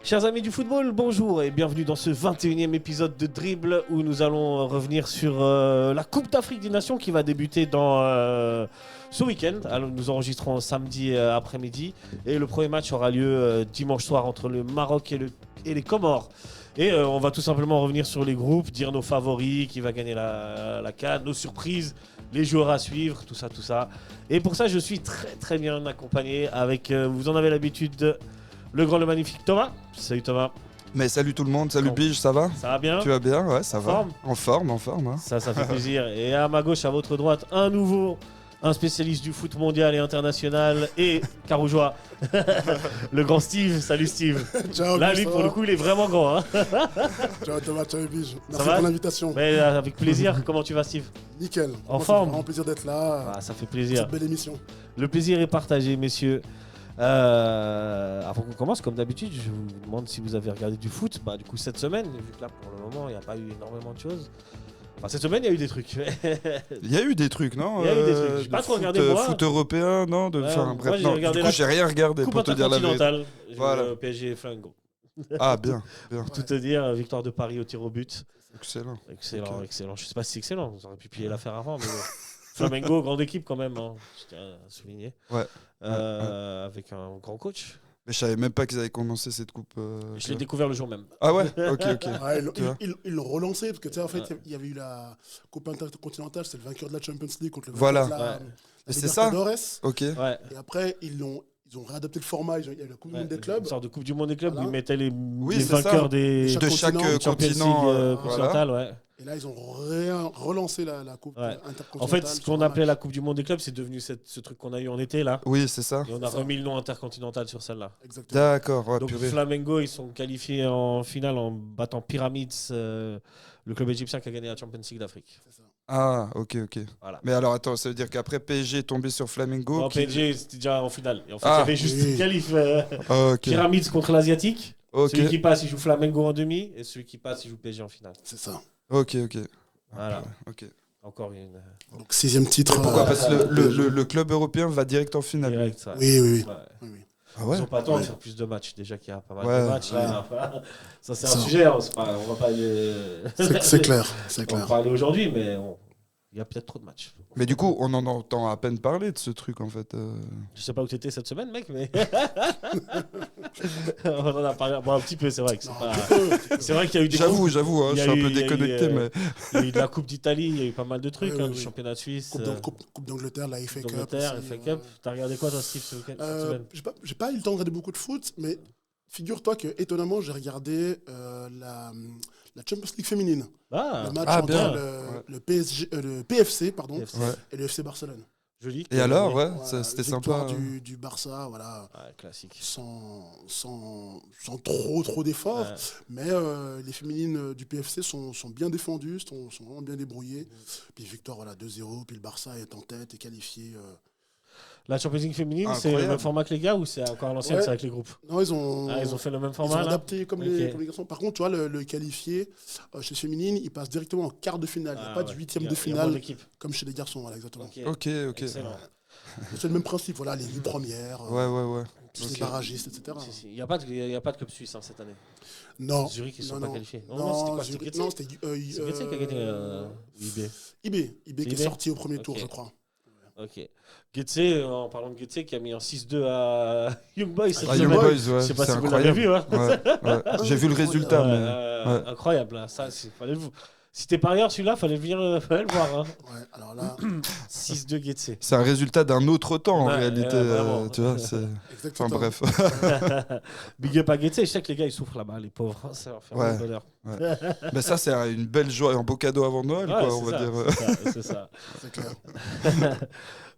Chers amis du football, bonjour et bienvenue dans ce 21e épisode de Dribble où nous allons revenir sur la Coupe d'Afrique des Nations qui va débuter dans ce week-end. Alors, nous enregistrons samedi après-midi et le premier match aura lieu dimanche soir entre le Maroc et les Comores. Et on va tout simplement revenir sur les groupes, dire nos favoris, qui va gagner la CAN, nos surprises, les joueurs à suivre, tout ça. Et pour ça, je suis très bien accompagné avec, vous en avez l'habitude, le grand, le magnifique Thomas. Salut Thomas. Mais salut tout le monde, salut Bige, ça va? Ça va bien? Tu vas bien? Ouais, ça va. En forme. En forme. Hein. Ça fait plaisir. Et à ma gauche, à votre droite, un spécialiste du foot mondial et international et carougeois, le grand Steve. Salut Steve. Ciao, là, lui, pour le coup, il est vraiment grand. Hein. Ciao Thomas, ciao Bige. Ça Merci va pour l'invitation. Mais avec plaisir. Comment tu vas, Steve? Nickel. En forme. C'est vraiment plaisir d'être là. Ça fait plaisir. Cette belle émission. Le plaisir est partagé, messieurs. Avant qu'on commence, comme d'habitude, je vous demande si vous avez regardé du foot. Du coup, cette semaine, vu que là, pour le moment, il n'y a pas eu énormément de choses. Enfin, cette semaine, il y a eu des trucs. Il y a eu des trucs, non? Il y a eu des trucs. J'ai pas trop regardé, moi. Foot européen, non? Bref, non. Du coup, j'ai rien regardé Coupe pour te dire la vérité. intercontinentale. Voilà. Le PSG Flamingo. Ah, bien. Pour tout te dire, victoire de Paris au tir au but. Excellent. Excellent. Je sais pas si c'est excellent. Vous auriez pu piller l'affaire avant, mais bon. Flamengo, grande équipe quand même. Hein. Je tiens à souligner. Ouais. Avec un grand coach. Mais je savais même pas qu'ils avaient commencé cette coupe. Je l'ai découvert le jour même. Ah ouais. Ok. Ouais, ils l'ont relancé parce que tu sais, en fait, il y avait eu la Coupe intercontinentale, c'est le vainqueur de la Champions League contre le vainqueur de la c'est ça. Ok. Ouais. Et après, ils ont réadapté le format. Il y a eu la Coupe du Monde des clubs. Une sorte de Coupe du Monde des clubs où ils mettaient les de vainqueurs chaque continent continental. Ouais. Et là, ils ont relancé la Coupe intercontinentale. En fait, ce qu'on appelait la Coupe du Monde des clubs, c'est devenu ce truc qu'on a eu en été là. Oui, c'est ça. Et on a remis le nom intercontinental sur celle-là. Exactement. D'accord. Ouais, donc Flamengo, ils sont qualifiés en finale en battant Pyramids, le club égyptien qui a gagné la Champions League d'Afrique. C'est ça. Ah, ok. Voilà. Mais alors, attends, ça veut dire qu'après PSG est tombé sur Flamengo. Non, PSG, c'était déjà en finale. Et en fait, il y avait juste une qualif. Pyramids contre l'Asiatique. Celui qui passe, il joue Flamengo en demi. Et celui qui passe, il joue PSG en finale. C'est ça. Ok. Voilà. Ok. Encore une. Donc, 6e titre. Pourquoi? Parce que le club européen va direct en finale. Direct, ça. Oui. Ouais. Ah ouais. Ils n'ont pas le temps de faire plus de matchs. Déjà qu'il y a pas mal de matchs. Ouais. Là, ça, c'est un sujet. On va pas C'est clair. On va parler aujourd'hui, mais il y a peut-être trop de matchs. Mais du coup, on en entend à peine parler de ce truc en fait. Je sais pas où t'étais cette semaine, mec, mais on en a parlé un petit peu. C'est vrai que c'est vrai qu'il y a eu des. J'avoue, je suis un peu déconnecté, mais il y a eu de la Coupe d'Italie, il y a eu pas mal de trucs, du championnat suisse, Coupe d'Angleterre, la FA Cup. FA Cup. T'as regardé quoi toi, Steve, cette semaine? J'ai pas eu le temps de regarder beaucoup de foot, mais figure-toi que étonnamment, j'ai regardé la Champions League féminine. Le match entre le PFC et le FC Barcelone. Joli. Et alors, c'était sympa. Du Barça, voilà. Classique. Sans trop d'efforts. Mais les féminines du PFC sont bien défendues, sont vraiment bien débrouillées. Puis victoire, 2-0. Puis le Barça est en tête et qualifié. La Champions League féminine, c'est le même format que les gars ou c'est encore à l'ancienne, c'est avec les groupes? Non, ils ont fait le même format. Ils ont adapté comme les garçons. Par contre, tu vois, le qualifié chez les féminines, il passe directement en quart de finale. Il n'y a pas de huitième de finale comme chez les garçons. Voilà, exactement. Ok. Excellent. C'est le même principe, voilà, les 8 premières. Ouais. Les barragistes, etc. Il n'y a pas de club suisse cette année. Non. Zurich, ils ne sont pas qualifiés. Non, c'était Zurich, quoi? c'était C'est Getse qui a gagné IB qui est sorti au premier tour, je crois. Ok. Getse, en parlant de Getse, qui a mis un 6-2 à Young Boys. Young Boys, je sais pas si vous l'avez vu. Ouais. J'ai vu le résultat. Incroyable. Là. Ça, si t'es parieur, celui-là, fallait le voir. Hein. Ouais, alors là. 6-2 Getse. C'est un résultat d'un autre temps en réalité. Tu vois, Exactement. Enfin bref. Big up à Getse. Je sais que les gars, ils souffrent là-bas, les pauvres. Ça leur fait un bonheur. Mais ça, c'est une belle joie, un beau cadeau avant Noël, on va dire. C'est ça. C'est clair.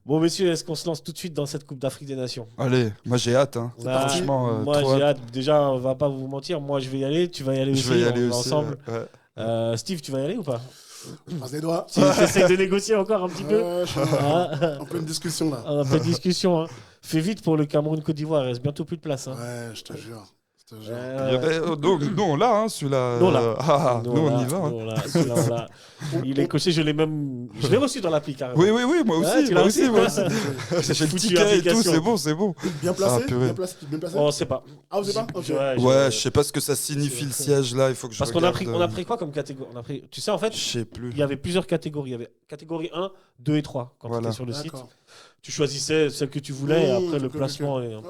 Bon, messieurs, est-ce qu'on se lance tout de suite dans cette Coupe d'Afrique des Nations? Allez, moi j'ai hâte. Franchement, moi j'ai hâte. Déjà, on va pas vous mentir. Moi, je vais y aller. Tu vas y aller aussi. Je vais y aller aussi. Ensemble. Steve, tu vas y aller ou pas? Passe les doigts. Tu essaies de négocier encore un petit peu? En pleine discussion là. En pleine discussion. Fais vite pour le Cameroun-Côte d'Ivoire. Il reste bientôt plus de place. Ouais, je te jure. Nous, on l'a, hein, celui-là. Nous, on y va. Celui-là. Il est coché, je l'ai reçu dans l'appli carrément. Oui, moi aussi. J'ai le ticket et tout, c'est bon. Bien placé, On ne sait pas. Ah, vous savez pas? Ouais, je sais pas ce que ça signifie le siège là, il faut que je regarde. Parce qu'on a pris quoi comme catégorie? Tu sais, en fait, je sais plus. Il y avait plusieurs catégories. Il y avait catégorie 1, 2 et 3 quand tu étais sur le site. Tu choisissais celle que tu voulais et après le placement est un peu...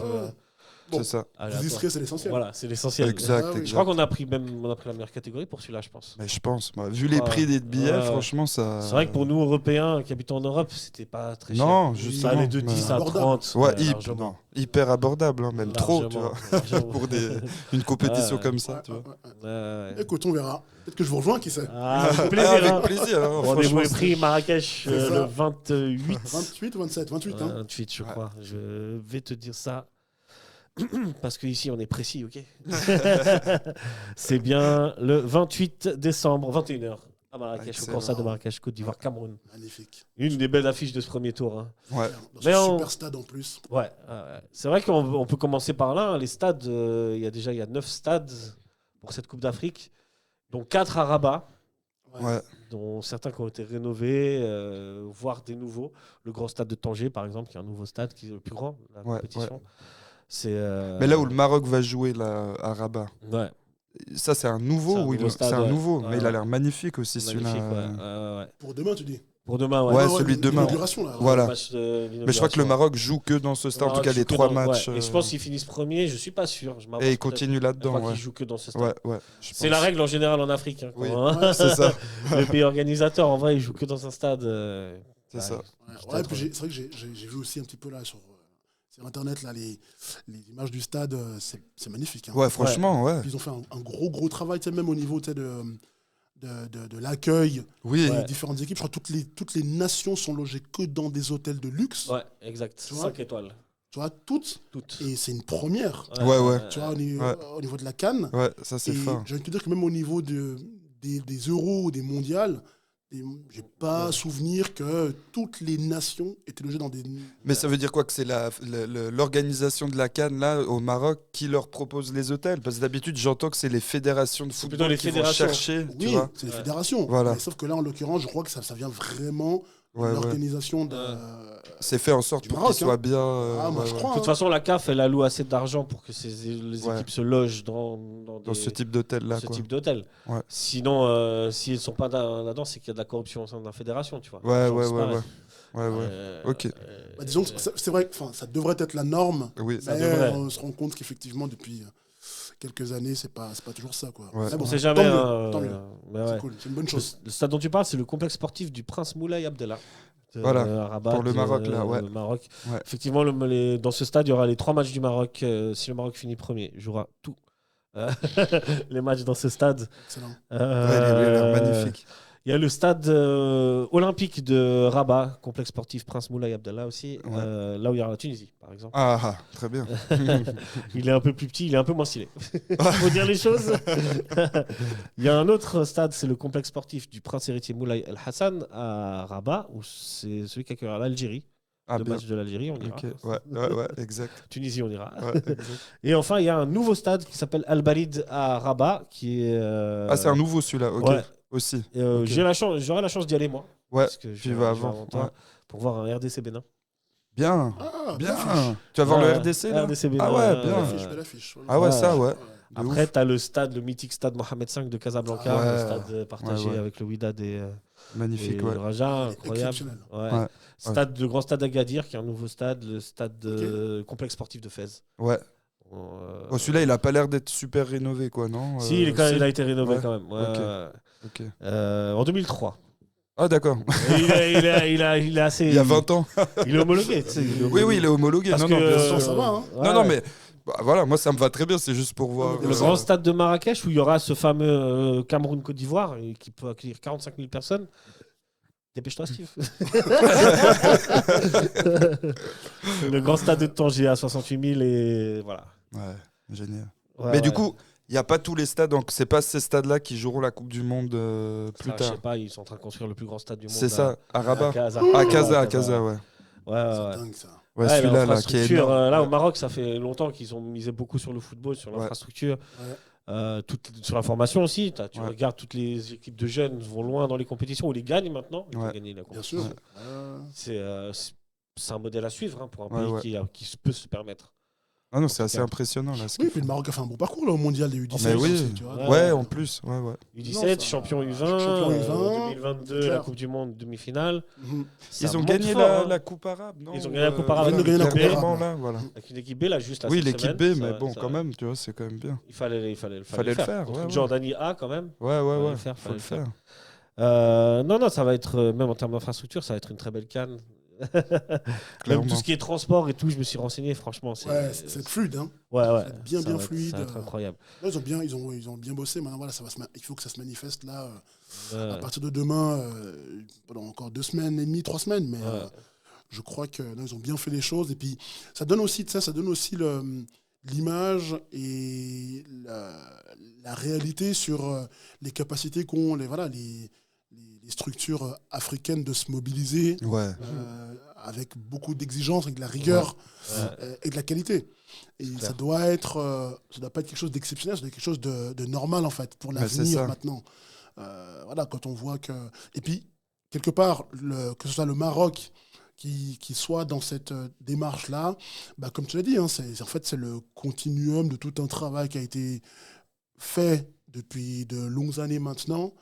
Bon, c'est ça. Vous y serez, c'est l'essentiel. Voilà, c'est l'essentiel. Exact. Je crois qu'on a pris la meilleure catégorie pour celui-là, je pense. Mais je pense, vu les prix des billets, franchement, ça. C'est vrai que pour nous, Européens qui habitons en Europe, c'était pas très cher. Non, justement. Ça allait de 10 à 30. Ouais, hyper abordable, hein, même trop, tu vois. Pour une compétition comme ça, tu vois. Écoute, on verra. Peut-être que je vous rejoins, qui sait. Avec plaisir. Rendez-vous est pris Marrakech le 28. 28 ou 27 28, hein. 28, je crois. Je vais te dire ça. Parce qu'ici, on est précis, ok. C'est bien le 28 décembre, 21h, à Marrakech, au Grand Stade de Marrakech, Côte d'Ivoire, Cameroun. Magnifique. Une des belles affiches de ce premier tour. Hein. Ouais. Dans ce super stade en plus. Ouais. C'est vrai qu'on peut commencer par là. Hein. Les stades, il y a 9 stades pour cette Coupe d'Afrique, dont 4 à Rabat. Ouais. Dont certains qui ont été rénovés, voire des nouveaux. Le Grand Stade de Tanger, par exemple, qui est un nouveau stade, qui est le plus grand de la compétition. Ouais. Mais là où le Maroc va jouer là, à Rabat, ça c'est un nouveau, c'est un nouveau, mais il a l'air magnifique aussi celui-là. Pour demain, tu dis? Pour demain, ouais. Celui de demain. Voilà. Mais je crois que le Maroc joue que dans ce stade, en tout cas les 3 matchs. Et je pense qu'ils finissent premier, je suis pas sûr. Et ils continuent là-dedans. Je crois qu'ils jouent que dans ce stade. C'est pense. La règle en général en Afrique. Hein, c'est ça. Le pays organisateur, en vrai, ils jouent que dans un stade. C'est ça. C'est vrai que j'ai vu aussi un petit peu là sur Internet, là, les images du stade, c'est magnifique. Hein. Ouais, franchement, ouais. Ils ont fait un gros travail, même au niveau de l'accueil des différentes équipes. Je crois que toutes les nations sont logées que dans des hôtels de luxe. Ouais, exact. 5 étoiles. Tu vois, toutes. Et c'est une première. Ouais. Tu vois, au niveau de la CAN. Ouais, ça c'est fort. J'ai envie de te dire que même au niveau des euros ou des mondiales, j'ai pas souvenir que toutes les nations étaient logées dans des... Mais ça veut dire quoi? Que c'est l'organisation de la CAN là au Maroc qui leur propose les hôtels? Parce que d'habitude j'entends que c'est les fédérations de football qui vont chercher. Oui, c'est les fédérations. Voilà. Sauf que là en l'occurrence je crois que ça vient vraiment de l'organisation de... C'est fait en sorte pour qu'il soit bien... je crois, de toute façon la CAF elle alloue assez d'argent pour que les équipes se logent dans ce type d'hôtel là. Ouais. Sinon s'ils ne sont pas là-dedans c'est qu'il y a de la corruption au sein de la fédération, tu vois. Ok. Disons que c'est vrai que ça devrait être la norme, mais on se rend compte qu'effectivement depuis quelques années c'est pas toujours ça, quoi. On sait jamais. Tant mieux. C'est cool, c'est une bonne chose. Le stade dont tu parles c'est le complexe sportif du Prince Moulay Abdellah. Rabat, pour le Maroc là, le Maroc. Effectivement, dans ce stade, il y aura les 3 matchs du Maroc. Si le Maroc finit premier, il jouera tous les matchs dans ce stade. Excellent. Il a l'air magnifique. Il y a le stade olympique de Rabat, complexe sportif Prince Moulay Abdellah aussi, là où il y aura la Tunisie, par exemple. Ah, très bien. Il est un peu plus petit, il est un peu moins stylé. Il faut dire les choses. Il y a un autre stade, c'est le complexe sportif du Prince héritier Moulay El Hassan à Rabat, où c'est celui qui accueillera l'Algérie. Le match de l'Algérie, on ira. Ouais, exact. Tunisie, on ira. Exact. Et enfin, il y a un nouveau stade qui s'appelle Al Balid à Rabat, qui est... c'est un nouveau celui-là, ok. Ouais. Aussi. J'aurai la chance d'y aller, moi. Ouais, parce que tu vas avant. Pour voir un RDC Bénin. Bien. Bien. Tu vas voir le RDC là? RDC Bénin. Ah ouais, bien. Ah ouais, ça, ouais. Après, tu as le mythique stade Mohamed V de Casablanca, le stade partagé avec le Wydad et magnifique, le Raja, incroyable. Le grand stade d'Agadir, qui est un nouveau stade, le stade complexe sportif de Fès. Ouais. Celui-là, il a pas l'air d'être super rénové, quoi, non? Si, il a été rénové quand même. En 2003. Ah, d'accord. Il est assez. Il y a 20 ans. Il est homologué. Oui, il est homologué. Parce que ça va, hein. Non, mais voilà, moi ça me va très bien, c'est juste pour voir. Le grand stade de Marrakech où il y aura ce fameux Cameroun-Côte d'Ivoire qui peut accueillir 45 000 personnes. Dépêche-toi, Steve. Le grand stade de Tanger à 68 000 et voilà. Ouais, génial. Mais du coup, il n'y a pas tous les stades, donc c'est pas ces stades-là qui joueront la Coupe du Monde plus tard. Je sais pas, ils sont en train de construire le plus grand stade du monde. C'est ça, à Rabat. À Casa. À Casa, ouais. C'est dingue ça. Ouais, celui-là, là, qui est énorme. Là, au Maroc, ça fait longtemps qu'ils ont misé beaucoup sur le football, sur l'infrastructure, sur la formation aussi. Tu regardes, toutes les équipes de jeunes vont loin dans les compétitions ou les gagnent maintenant. Ils ont gagné la compétition. C'est un modèle à suivre pour un pays qui peut se permettre. Ah non, c'est assez impressionnant là. Oui, puis le Maroc a fait un bon parcours là, au mondial des U17. Mais oui, aussi, tu vois. En plus. U17, champion U20, 2022, la Coupe du Monde, demi-finale. Ils ont gagné la Coupe arabe, non? Ils ont gagné la Coupe arabe avec une équipe B là, juste la Oui, l'équipe B, mais bon, quand même, tu vois, c'est quand même bien. Il fallait le faire. Jordanie A quand même. Ouais, faut le faire. Non, ça va être, même en termes d'infrastructure, ça va être une très belle CAN. Même tout ce qui est transport et tout, je me suis renseigné, franchement. C'est fluide. Hein. C'est bien fluide. Ça va être incroyable. Là, ils ont bien bossé. Maintenant, voilà, il faut que ça se manifeste là. À partir de demain, pendant encore 2 semaines et demie, 3 semaines. Mais je crois qu'ils ont bien fait les choses. Et puis, ça donne aussi l'image et la réalité sur les capacités qu'ont les structures africaines de se mobiliser avec beaucoup d'exigences, avec de la rigueur et de la qualité. Et ça doit pas être quelque chose d'exceptionnel, ça doit être quelque chose de normal en fait pour l'avenir maintenant. Quand on voit que... Et puis, quelque part, que ce soit le Maroc qui soit dans cette démarche-là, comme tu l'as dit, c'est le continuum de tout un travail qui a été fait depuis de longues années maintenant.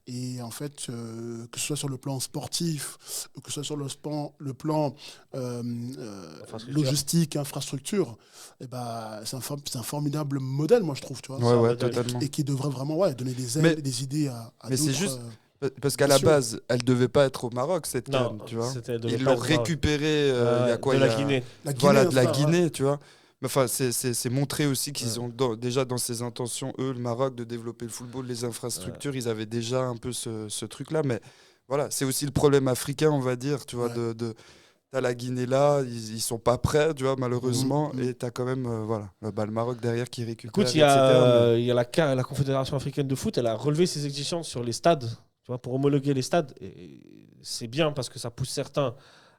Et en fait, que ce soit sur le plan sportif, que ce soit sur le plan logistique, infrastructure, c'est un formidable modèle, moi je trouve, tu vois. Totalement. Et qui devrait vraiment donner des aides et des idées à mais d'autres. C'est juste parce qu'à la base, elle ne devait pas être au Maroc, cette CAN, tu vois. Ils l'ont récupérée il y a quoi, de la Guinée. De la Guinée, tu vois. Enfin, c'est montré aussi qu'ils ont déjà dans ses intentions, eux, le Maroc, de développer le football, les infrastructures, ils avaient déjà un peu ce truc-là. Mais voilà, c'est aussi le problème africain, on va dire, tu vois, t'as la Guinée là, ils sont pas prêts, tu vois, malheureusement, et t'as quand même le Maroc derrière qui récupère. Écoute, il y a la Confédération africaine de foot, elle a relevé ses exigences sur les stades, tu vois, pour homologuer les stades. Et c'est bien parce que ça pousse certains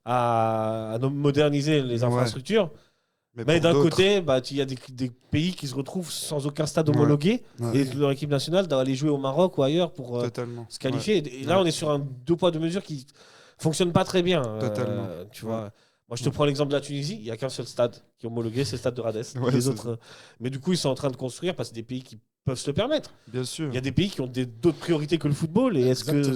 à moderniser les infrastructures. Mais d'un côté, il y a des pays qui se retrouvent sans aucun stade homologué et leur équipe nationale doit aller jouer au Maroc ou ailleurs pour se qualifier. Et là, on est sur un 2 poids 2 mesures qui fonctionne pas très bien. Tu vois. Moi, je te prends l'exemple de la Tunisie. Il n'y a qu'un seul stade qui est homologué, c'est le stade de Rades. Les autres, mais du coup, ils sont en train de construire parce que c'est des pays qui peuvent se le permettre. Bien sûr. Il y a des pays qui ont d'autres priorités que le football. Et est-ce que...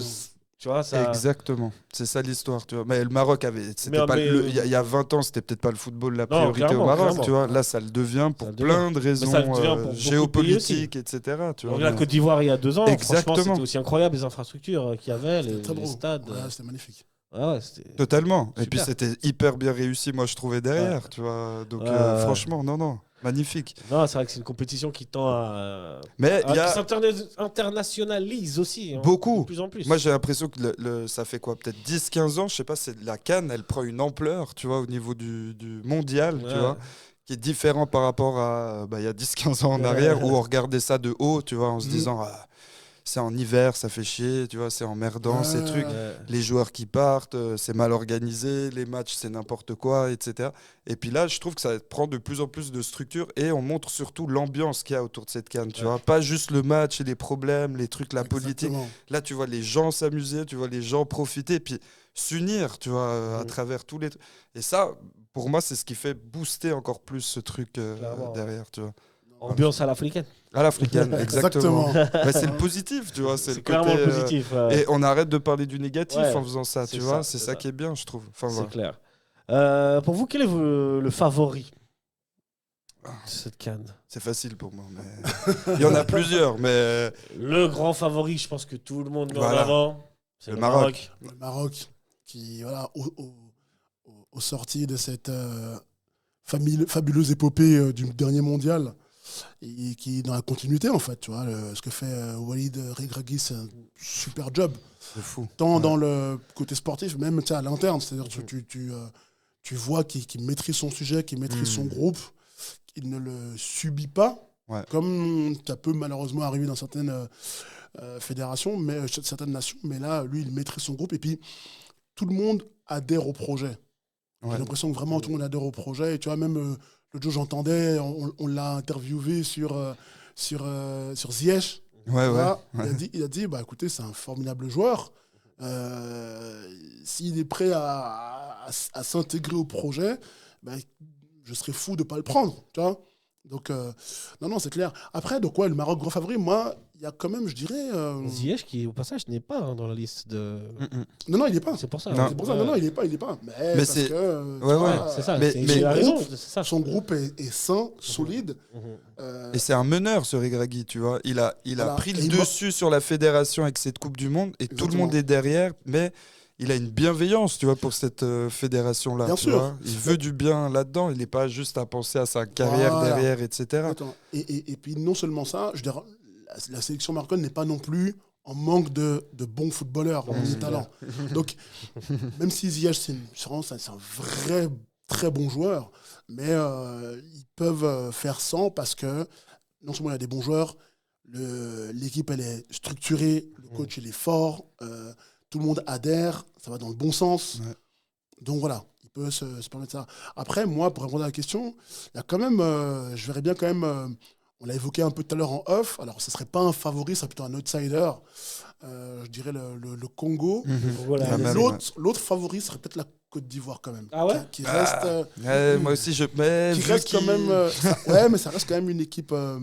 Tu vois, ça... Exactement, c'est ça l'histoire, tu vois. Mais le Maroc il y a 20 ans, c'était peut-être pas le football la priorité au Maroc, tu vois. Là, ça le devient pour plein de raisons géopolitiques, etc. Tu vois. La Côte d'Ivoire, il y a 2 ans, franchement, c'était aussi incroyable les infrastructures qu'il y avait, les stades. C'était magnifique. Totalement. Et puis c'était hyper bien réussi, moi je trouvais derrière, tu vois. Donc franchement, non. Magnifique. Non, c'est vrai que c'est une compétition qui tend à... Mais qui s'internationalise aussi. Beaucoup. De plus en plus. Moi, j'ai l'impression que ça fait quoi, peut-être 10-15 ans, je sais pas, la CAN, elle prend une ampleur, tu vois, au niveau du mondial, tu vois, qui est différent par rapport à il y a 10-15 ans en arrière, où on regardait ça de haut, tu vois, en se disant... c'est en hiver, ça fait chier, tu vois, c'est emmerdant, ces trucs. Les joueurs qui partent, c'est mal organisé, les matchs, c'est n'importe quoi, etc. Et puis là, je trouve que ça prend de plus en plus de structure et on montre surtout l'ambiance qu'il y a autour de cette CAN, tu vois. Pas juste le match et les problèmes, les trucs, la politique. Là, tu vois les gens s'amuser, tu vois les gens profiter, puis s'unir, tu vois, à travers tous les... Et ça, pour moi, c'est ce qui fait booster encore plus ce truc derrière, tu vois. Ambiance à l'africaine. À l'africaine, exactement. C'est le positif, tu vois. C'est clairement le positif. Et on arrête de parler du négatif en faisant ça, tu vois. C'est ça qui est bien, je trouve. C'est clair. Pour vous, quel est le favori de cette CAN? C'est facile pour moi, mais il y en a plusieurs. Mais le grand favori, je pense que tout le monde met en avant, c'est le Maroc. Le Maroc, qui, au sorti de cette fabuleuse épopée du dernier mondial, et qui est dans la continuité en fait, tu vois, ce que fait Walid Regragui, c'est un super job. C'est fou. Tant dans le côté sportif, même à l'interne, c'est-à-dire tu vois qu'il maîtrise son sujet, qu'il maîtrise son groupe, qu'il ne le subit pas, comme ça peut malheureusement arriver dans certaines fédérations, certaines nations, mais là, lui, il maîtrise son groupe et puis tout le monde adhère au projet. J'ai l'impression que vraiment tout le monde adhère au projet. Et tu vois, même l'autre jour, j'entendais, on l'a interviewé sur Ziyech. Il a dit bah, écoutez, c'est un formidable joueur. S'il est prêt à s'intégrer au projet, bah, je serais fou de ne pas le prendre. Tu vois. Donc, non, c'est clair. Après, donc, le Maroc, grand favori, moi, il y a quand même, je dirais. Ziyech, qui, au passage, n'est pas dans la liste de. Non, il n'est pas. C'est pour ça. Non, il n'est pas. Mais parce c'est. Que, c'est ça. Mais raison. Son groupe est sain, solide. Et c'est un meneur, ce Regragui, tu vois. Il a pris le dessus sur la fédération avec cette Coupe du Monde et Exactement. Tout le monde est derrière, mais. Il a une bienveillance, tu vois, pour cette fédération-là. Bien sûr. Vois. Il veut du bien là-dedans. Il n'est pas juste à penser à sa carrière derrière, etc. Et puis, non seulement ça, je dirais, la sélection marocaine n'est pas non plus en manque de bons footballeurs, de talents. Donc, même si Ziyech, c'est un vrai, très bon joueur, mais ils peuvent faire sans parce que non seulement il y a des bons joueurs, l'équipe, elle est structurée, le coach, il est fort, tout le monde adhère, ça va dans le bon sens. Ouais. Donc voilà, il peut se permettre ça. Après, moi, pour répondre à la question, il y a quand même, je verrais bien quand même, on l'a évoqué un peu tout à l'heure en off, alors ce ne serait pas un favori, ce serait plutôt un outsider, je dirais le Congo. Voilà, l'autre favori serait peut-être la Côte d'Ivoire quand même. Ah ouais qui reste, moi aussi, je mets. Qui reste quand même. Mais ça reste quand même une équipe. Moi,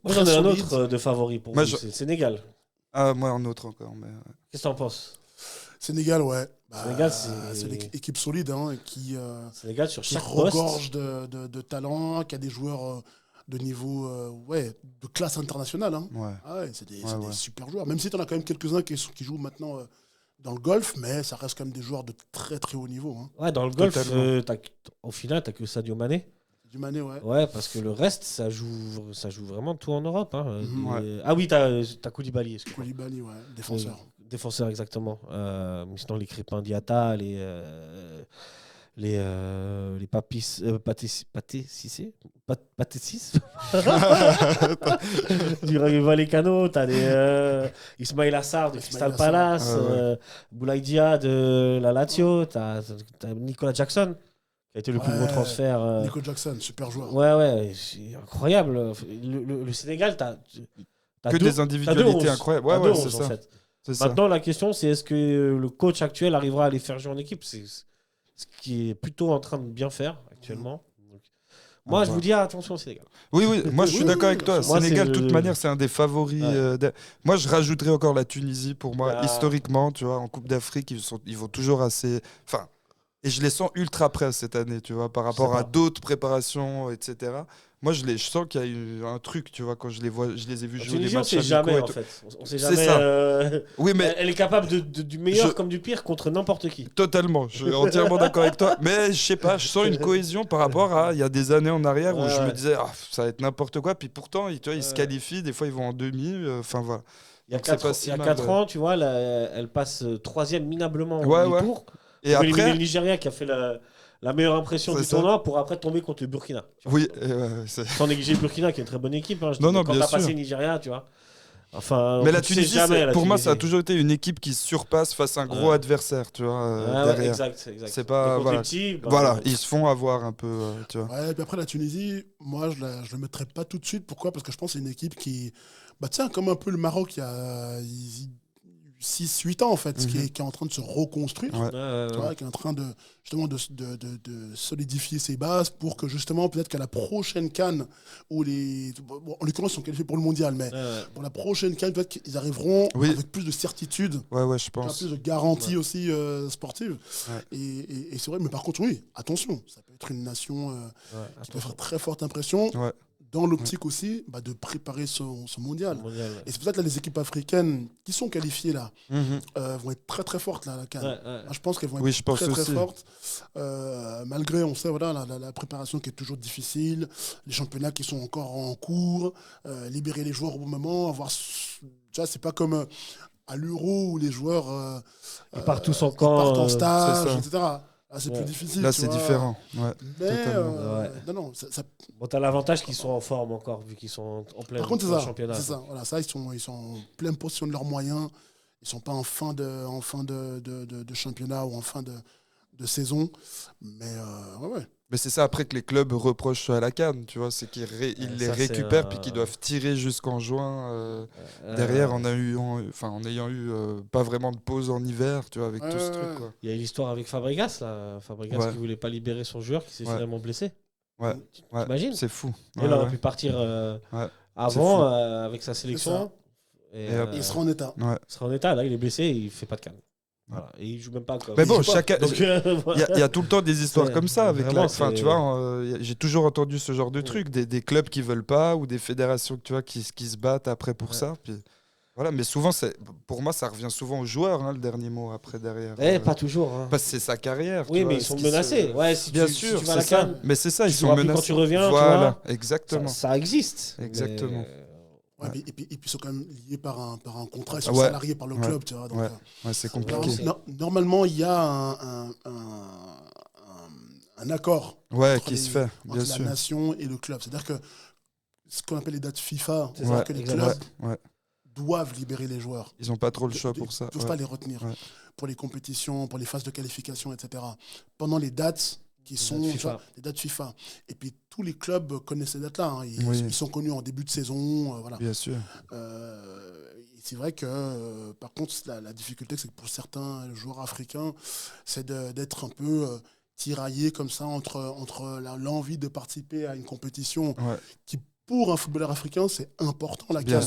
j'en ai un autre de favori pour vous, c'est le Sénégal. Ah, moi, un autre encore. Mais... Qu'est-ce que t'en penses? Sénégal, ouais. Sénégal, c'est l'équipe solide qui Sénégal sur chaque regorge de talent, qui a des joueurs de niveau de classe internationale. Hein. Ouais. C'est des super joueurs. Même si tu en as quand même quelques-uns qui jouent maintenant dans le golf, mais ça reste quand même des joueurs de très très haut niveau. Hein. Ouais, dans le golf, au final, tu n'as que Sadio Mané. Mané, ouais. Ouais, parce que le reste, ça joue vraiment tout en Europe. Hein. Ah oui, t'as Koulibaly. Koulibaly, ouais, défenseur. Défenseur, exactement. Mais sinon, les Crépin Diatta, les Papis, Paté Cissé du Rayo Vallecano, t'as des Ismail Assar de Crystal Palace, Boulaïdia de la Lazio, t'as Nicolas Jackson qui a été le plus gros transfert. Nico Jackson, super joueur. Ouais, c'est incroyable. Le Sénégal, t'as que des individualités incroyables. Ouais, c'est ça. En fait. Maintenant, la question, c'est est-ce que le coach actuel arrivera à les faire jouer en équipe? C'est ce qui est plutôt en train de bien faire actuellement. Donc, moi, je vous dis attention au Sénégal. Oui, moi, je suis d'accord avec toi. Sénégal, de toute manière, c'est un des favoris. Moi, je rajouterais encore la Tunisie, pour moi, historiquement, tu vois, en Coupe d'Afrique, ils vont toujours assez... Enfin, et je les sens ultra prêts cette année, tu vois, par rapport à d'autres préparations, etc. Moi, je sens qu'il y a eu un truc, tu vois, quand je les ai vus jouer les matchs. On sait jamais, en fait. On sait jamais. Oui, mais elle est capable du meilleur comme du pire contre n'importe qui. Totalement, je suis entièrement d'accord avec toi. Mais je sais pas, je sens une cohésion par rapport à il y a des années en arrière où je me disais, ça va être n'importe quoi. Puis pourtant, tu vois, ils se qualifient, des fois ils vont en demi. Enfin voilà. Il y a 4 ans, tu vois, elle passe 3e minablement au tour. Et après, le Nigeria qui a fait la meilleure impression du tournoi pour après tomber contre le Burkina. Oui, sans négliger le Burkina qui est une très bonne équipe. Hein. Non, quand t'as passé le Nigeria, tu vois. Enfin, mais la Tunisie, pour moi, ça a toujours été une équipe qui surpasse face à un gros adversaire, tu vois. Derrière. Exact. C'est pas voilà, ils se font avoir un peu, tu vois. Ouais, et puis après la Tunisie, moi, je le mettrais pas tout de suite. Pourquoi? Parce que je pense que c'est une équipe qui, tiens, comme un peu le Maroc, il y a 6-8 ans en fait, qui est en train de se reconstruire, tu vois, qui est en train de solidifier ses bases pour que justement peut-être qu'à la prochaine CAN où en l'occurrence ils sont qualifiés pour le mondial, mais pour la prochaine CAN peut-être qu'ils arriveront avec plus de certitude, je pense, plus de garantie aussi sportive. Et c'est vrai, mais par contre attention, ça peut être une nation qui peut faire très forte impression. Dans l'optique aussi de préparer ce mondial. Et c'est pour ça que là, les équipes africaines qui sont qualifiées là vont être très très fortes là, à la CAN. Je pense qu'elles vont être très très fortes. Malgré, on sait, la préparation qui est toujours difficile, les championnats qui sont encore en cours, libérer les joueurs au bon moment, tu vois, c'est pas comme à l'Euro où les joueurs ils partent tous partent en stage, etc. C'est plus difficile. Là, c'est différent. Mais non. Bon, t'as l'avantage qu'ils sont en forme encore, vu qu'ils sont en plein championnat. C'est ça. Voilà, ça, ils sont en pleine possession de leurs moyens. Ils sont pas en fin de championnat ou en fin de saison. Mais ouais. Mais c'est ça après que les clubs reprochent à la CAN, tu vois, c'est qu'ils les récupèrent puis qu'ils doivent tirer jusqu'en juin. Derrière, en ayant eu pas vraiment de pause en hiver, tu vois, avec tout ce truc. Quoi. Il y a l'histoire avec Fabregas, là. Fabregas qui voulait pas libérer son joueur, qui s'est finalement blessé. Ouais. T'imagines ? C'est fou. Il aurait pu partir avant avec sa sélection. Et il sera en état. Ouais. Il sera en état, là, il est blessé, il fait pas de CAN. Voilà. Et il joue même pas. Mais bon, il y a tout le temps des histoires comme ça avec tu vois, j'ai toujours entendu ce genre de trucs, des clubs qui veulent pas ou des fédérations tu vois qui se battent après pour ça. Puis voilà, mais souvent pour moi ça revient souvent aux joueurs le dernier mot après derrière. Pas toujours. Parce que c'est sa carrière. Oui, mais ils sont menacés. Ouais, bien sûr, si tu vas à la CAN, mais c'est ça, ils sont menacés quand tu reviens. Voilà, tu vois, exactement. Ça existe. Exactement. Et puis ils sont quand même liés par un contrat, ils sont salariés par le club, tu vois. Donc, c'est compliqué. Normalement, il y a un accord qui se fait, bien entre sûr. La nation et le club. C'est-à-dire que ce qu'on appelle les dates FIFA, c'est-à-dire que les clubs doivent libérer les joueurs. Ils n'ont pas trop le choix pour ça. Ils ne peuvent pas les retenir pour les compétitions, pour les phases de qualification, etc. Pendant les dates qui sont les dates FIFA. Et puis tous les clubs connaissent ces dates-là. Hein. Ils sont connus en début de saison. Voilà. Bien sûr. C'est vrai que, par contre, la difficulté, c'est que pour certains joueurs africains, c'est d'être un peu tiraillé comme ça entre l'envie de participer à une compétition qui, pour un footballeur africain, c'est important. La CAN,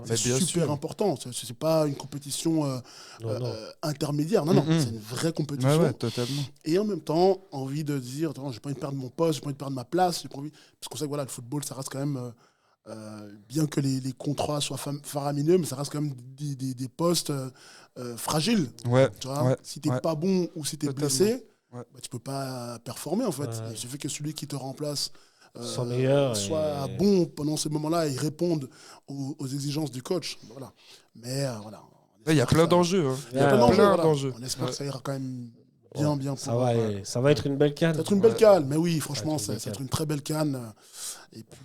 c'est super important. Ce n'est pas une compétition intermédiaire. Non, c'est une vraie compétition. Ouais, totalement. Et en même temps, envie de dire, je n'ai pas envie de perdre mon poste, je n'ai pas envie de perdre ma place. Parce qu'on sait que le football, ça reste quand même, bien que les contrats soient faramineux, mais ça reste quand même des postes fragiles. Tu vois, si tu n'es pas bon ou si tu es blessé, tu ne peux pas performer en fait. Il suffit que celui qui te remplace soit bon pendant ces moments-là et réponde aux exigences du coach. Voilà. Mais voilà. Il y a plein d'enjeux. Il y a plein d'enjeux. On espère que ça ira quand même bien. Ça va être une belle CAN. Ça va être une belle CAN, mais oui, franchement, ça va être une très belle CAN. Et puis,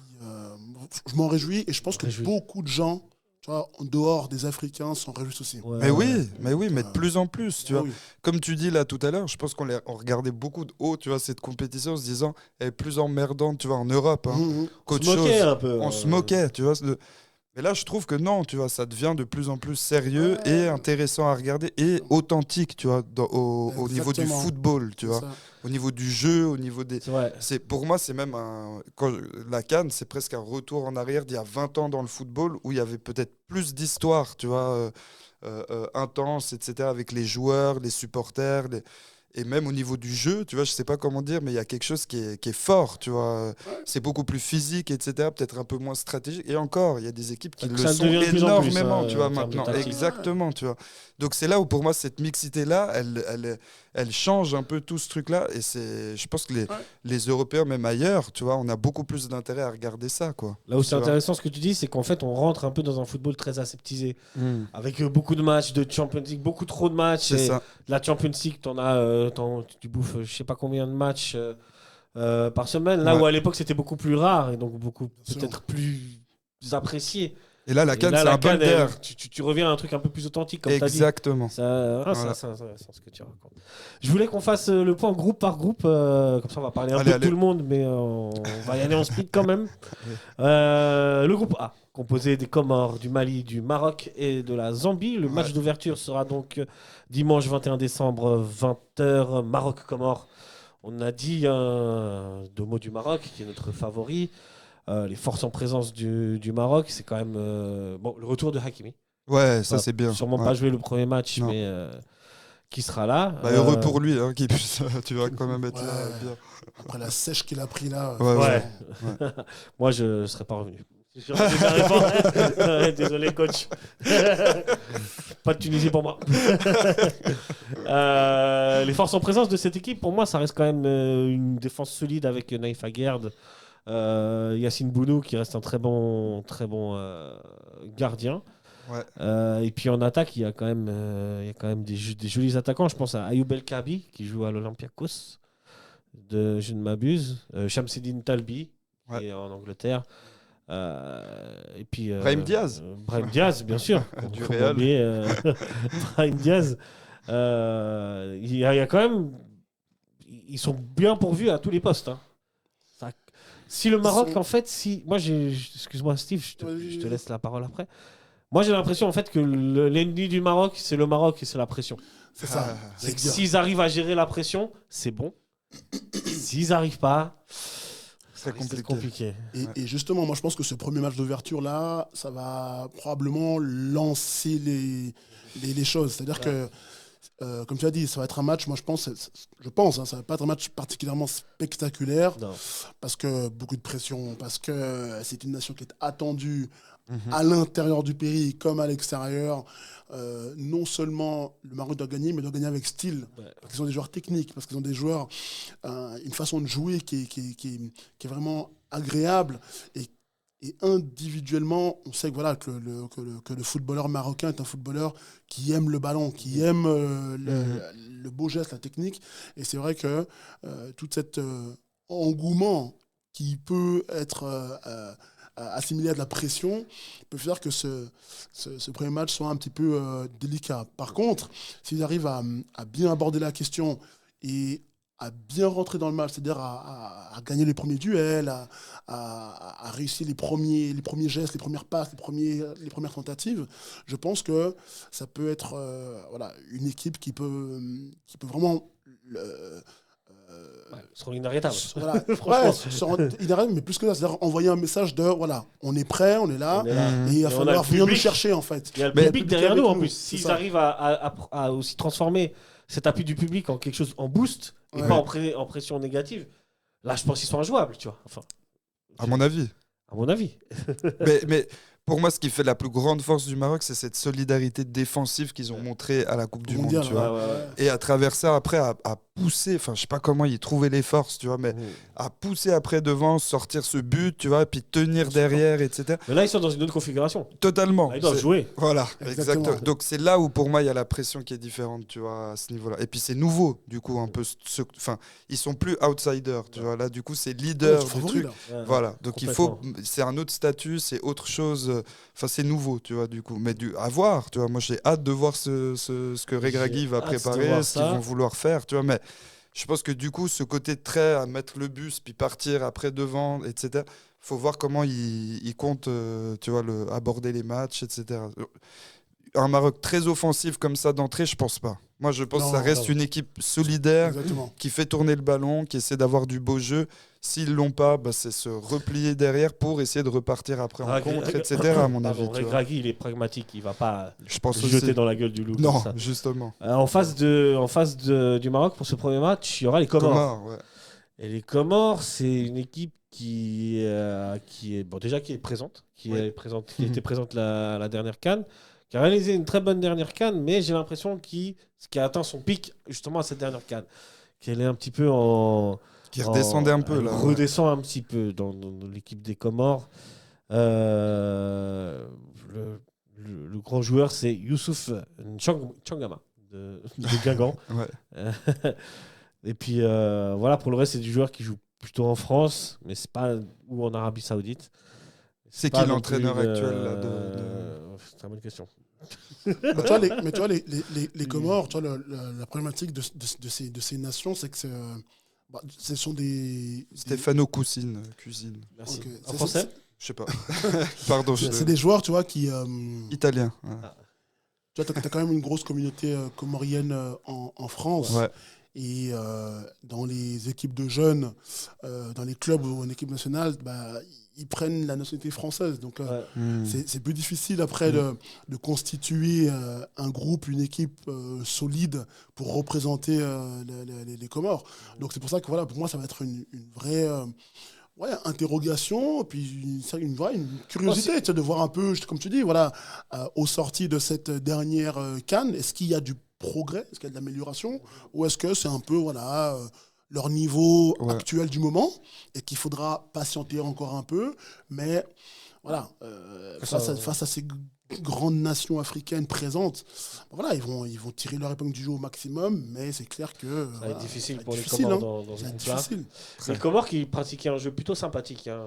je m'en réjouis et je pense que beaucoup de gens, tu vois, en dehors des Africains, s'en réjouissent aussi. Mais de plus en plus, tu vois. Comme tu dis là tout à l'heure, je pense qu'on regardait beaucoup de haut, tu vois, cette compétition en se disant, elle est plus emmerdante, tu vois, en Europe, qu'autre chose. On se moquait, tu vois. Mais là, je trouve que non, tu vois, ça devient de plus en plus sérieux et intéressant à regarder et authentique, tu vois, au niveau du football, tu vois. Au niveau du jeu, au niveau des... Pour moi, c'est même la CAN, c'est presque un retour en arrière d'il y a 20 ans dans le football où il y avait peut-être plus d'histoire, tu vois, intense, etc., avec les joueurs, les supporters, et même au niveau du jeu, tu vois, je sais pas comment dire, mais il y a quelque chose qui est fort, tu vois. C'est beaucoup plus physique, etc., peut-être un peu moins stratégique. Et encore, il y a des équipes qui le sont énormément, tu vois, maintenant. Exactement, tu vois. Donc c'est là où, pour moi, cette mixité-là, elle change un peu tout ce truc-là. Et je pense que les Européens, même ailleurs, tu vois, on a beaucoup plus d'intérêt à regarder ça, quoi. Là où c'est intéressant ce que tu dis, c'est qu'en fait, on rentre un peu dans un football très aseptisé. Avec beaucoup de matchs de Champions League, beaucoup trop de matchs. C'est ça. La Champions League, tu bouffes je sais pas combien de matchs par semaine. Là où à l'époque, c'était beaucoup plus rare et donc beaucoup peut-être plus apprécié. Et là, la CAN, c'est un bon d'air. Tu reviens à un truc un peu plus authentique, comme tu as dit. Exactement. C'est intéressant ce que tu racontes. Je voulais qu'on fasse le point groupe par groupe. Comme ça, on va parler un peu de tout le monde, mais on va y aller en speed quand même. Le groupe A, composé des Comores, du Mali, du Maroc et de la Zambie. Le match d'ouverture sera donc dimanche 21 décembre, 20h, Maroc-Comores. On a dit deux mots du Maroc, qui est notre favori. Les forces en présence du Maroc, c'est quand même le retour de Hakimi. Ouais, ça c'est bien. Sûrement pas jouer le premier match, mais qui sera là. Heureux pour lui, qu'il puisse, tu vas quand même être là. Bien. Après la sèche qu'il a pris là. Moi, je ne serais pas revenu. Désolé, coach. Pas de Tunisie pour moi. Les forces en présence de cette équipe, pour moi, ça reste quand même une défense solide avec Naïf Aguerd. Yacine Bounou qui reste un très bon gardien. Et puis en attaque, il y a quand même des jolis attaquants. Je pense à Ayoub El Kabi qui joue à l'Olympiakos, je ne m'abuse. Shamsidine Talbi qui est en Angleterre. Et puis Brahim Diaz. Brahim Diaz, bien sûr. Du Real. Brahim Diaz. Il y a quand même ils sont bien pourvus à tous les postes. Hein. Si le Maroc, en fait, excuse-moi Steve, je te laisse la parole après. Moi, j'ai l'impression en fait que l'ennemi du Maroc, c'est le Maroc et c'est la pression. C'est ça. S'ils arrivent à gérer la pression, c'est bon. S'ils n'arrivent pas, c'est compliqué. Et justement, moi, je pense que ce premier match d'ouverture là, ça va probablement lancer les choses. C'est-à-dire que comme tu as dit, ça va être un match, moi je pense, ça va pas être un match particulièrement spectaculaire, parce que beaucoup de pression, parce que c'est une nation qui est attendue à l'intérieur du pays comme à l'extérieur. Non seulement le Maroc doit gagner, mais doit gagner avec style, parce qu'ils ont des joueurs techniques, parce qu'ils ont des joueurs, une façon de jouer qui est vraiment agréable, et individuellement, on sait que le footballeur marocain est un footballeur qui aime le ballon, qui aime le beau geste, la technique. Et c'est vrai que tout cet engouement qui peut être assimilé à de la pression peut faire que ce premier match soit un petit peu délicat. Par contre, s'ils arrivent à bien aborder la question et à bien rentrer dans le match, c'est-à-dire à gagner les premiers duels, à réussir les premiers gestes, les premières passes, les premières tentatives, je pense que ça peut être une équipe qui peut vraiment... seront inarrêtables. Inarrêtables, mais plus que ça, c'est-à-dire envoyer un message de on est prêt, on est là, et il va falloir venir nous chercher en fait. Il y a le public derrière nous en plus. S'ils arrivent à aussi transformer cet appui du public en quelque chose en boost, et pas en pression négative, là je pense qu'ils sont injouables, tu vois. Enfin, à mon avis. mais pour moi, ce qui fait la plus grande force du Maroc, c'est cette solidarité défensive qu'ils ont montrée à la Coupe du Monde, tu vois. Et à travers ça, après, à pousser, enfin, je sais pas comment ils trouvaient les forces, tu vois, mais à pousser après devant, sortir ce but, tu vois, puis tenir derrière, etc. Mais là, ils sont dans une autre configuration. Totalement. Là, ils doivent jouer. Voilà, exactement. Donc c'est là où, pour moi, il y a la pression qui est différente, tu vois, à ce niveau-là. Et puis c'est nouveau, du coup, un peu. Enfin, ils sont plus outsiders, tu vois. Là, du coup, c'est leader du truc. Voilà. Donc c'est un autre statut, c'est autre chose. Enfin, c'est nouveau, tu vois, du coup. Mais à voir, tu vois. Moi, j'ai hâte de voir ce que Regragui va préparer, ce qu'ils vont vouloir faire, tu vois. Mais je pense que du coup, ce côté très à mettre le bus, puis partir après devant, etc., faut voir comment ils comptent, tu vois, aborder les matchs, etc. Un Maroc très offensif comme ça d'entrée, je pense pas. Moi, je pense que ça reste une équipe solidaire, qui fait tourner le ballon, qui essaie d'avoir du beau jeu. S'ils l'ont pas, c'est se replier derrière pour essayer de repartir après en contre, etc. À mon avis. Regragui, il est pragmatique, il va pas se jeter dans la gueule du loup. Non, justement. En face du Maroc, pour ce premier match, il y aura les Comores. Et les Comores, c'est une équipe qui est présente, qui était présente la dernière CAN, qui a réalisé une très bonne dernière CAN, mais j'ai l'impression qu'il a atteint son pic justement à cette dernière CAN, qu'elle est un petit peu qui redescendait un peu là. Redescend un petit peu dans l'équipe des Comores. Le grand joueur, c'est Youssouf N'Changama de Guingamp. Et puis voilà, pour le reste, c'est du joueur qui joue plutôt en France, mais c'est pas ou en Arabie Saoudite. C'est qui l'entraîneur actuel là, C'est une très bonne question. Mais tu vois, les Comores, tu vois, la problématique de ces nations, c'est que ce sont des... Stéphano Cuisine. Merci. Okay. En français Je sais pas. Pardon. C'est des joueurs, tu vois, qui... Italiens. Ouais. Tu vois, t'as quand même une grosse communauté comorienne en France. Ouais. Et dans les équipes de jeunes, dans les clubs ou en équipe nationale, ils prennent la nationalité française. Donc c'est plus difficile après de constituer un groupe, une équipe solide pour représenter les Comores. Donc c'est pour ça que voilà, pour moi, ça va être une vraie interrogation, puis une curiosité de voir un peu, comme tu dis, voilà, aux sorties de cette dernière CAN, est-ce qu'il y a du progrès, est-ce qu'il y a de l'amélioration, ou est-ce que c'est un peu leur niveau actuel du moment et qu'il faudra patienter encore un peu, mais voilà, face à ces grandes nations africaines présentes, voilà, ils vont tirer leur épingle du jeu au maximum, mais c'est clair que ça va être difficile pour les Comores dans ce groupe-là. C'est les Comores qui pratiquaient un jeu plutôt sympathique à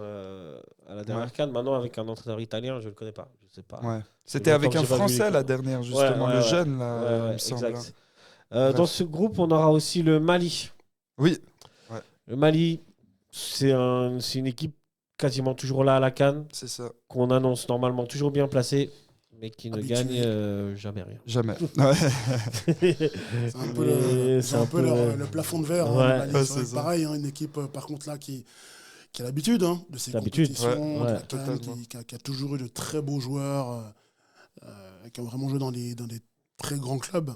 la dernière CAN. Maintenant, avec un entraîneur italien, je ne le connais pas. Je sais pas. Ouais. C'était avec un Français la dernière, justement, le jeune, là, il me semble. Dans ce groupe, on aura aussi le Mali. Oui. Le Mali, c'est une équipe quasiment toujours là à la CAN. C'est ça. Qu'on annonce normalement toujours bien placée, mais qui ne gagne jamais rien. Jamais. C'est un peu le plafond de verre. Ouais. Mali. C'est pareil, une équipe par contre là qui a l'habitude de ces compétitions, de la CAN, qui a toujours eu de très beaux joueurs, qui ont vraiment joué dans des très grands clubs.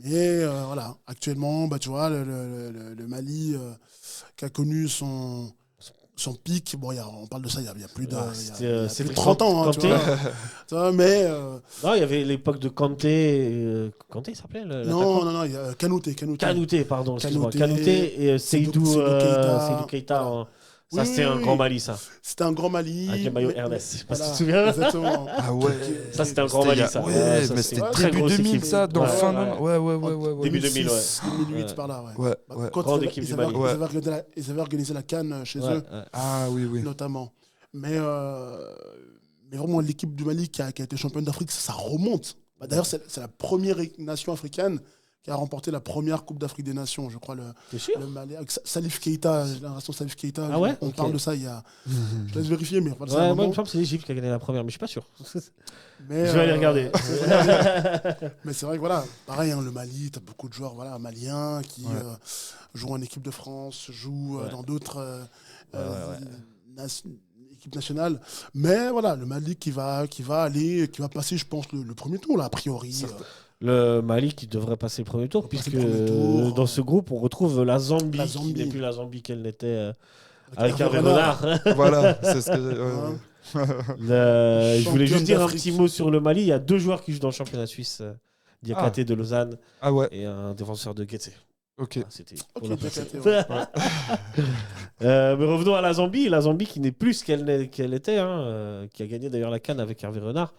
Mais voilà, actuellement, tu vois, le Mali qui a connu son pic, bon, on parle de ça il y a plus de 30 ans, tu vois. Mais non, il y avait l'époque de Kanté. Kanté, il s'appelait non, il y a Kanouté, pardon, excuse-moi. Kanouté et Seydou Keita. Ça, c'était un grand Mali, ça. C'était un grand Mali. Avec le maillot Ernest. Je sais pas si tu te souviens. Exactement. Ah ouais. Ça, c'était un grand Mali, ça. Ouais, mais c'était début 2000, ça, dans fin de... Ouais. Début 2000, 2008, par là, ouais. Quand grande équipe du Mali. Ils avaient organisé la CAN chez eux. Ah oui. Notamment. Mais vraiment, l'équipe du Mali qui a été championne d'Afrique, ça remonte. D'ailleurs, c'est la première nation africaine qui a remporté la première Coupe d'Afrique des Nations, je crois. Le Mali, avec Salif Keita, la génération Salif Keita. Ah ouais, on parle de ça il y a... Je laisse vérifier, mais on parle de ça. Ouais, moi, il me semble que c'est l'Égypte qui a gagné la première, mais je suis pas sûr. Mais, je vais aller regarder. Mais c'est vrai que voilà, pareil, le Mali, tu as beaucoup de joueurs maliens qui jouent en équipe de France, jouent dans d'autres équipes nationales. Mais voilà, le Mali qui va passer, je pense, le premier tour, là, a priori. Le Mali qui devrait passer le premier tour, puisque dans ce groupe, on retrouve la Zambie. Qui n'est plus la Zambie qu'elle n'était avec Hervé Renard. Voilà, c'est ce que... Je voulais juste dire un petit mot sur le Mali. Il y a 2 joueurs qui jouent dans le championnat suisse, Diakhaté de Lausanne et un défenseur de Guetze. Ok. C'était mais revenons à la Zambie. La Zambie qui n'est plus ce qu'elle était, qui a gagné d'ailleurs la CAN avec Hervé Renard,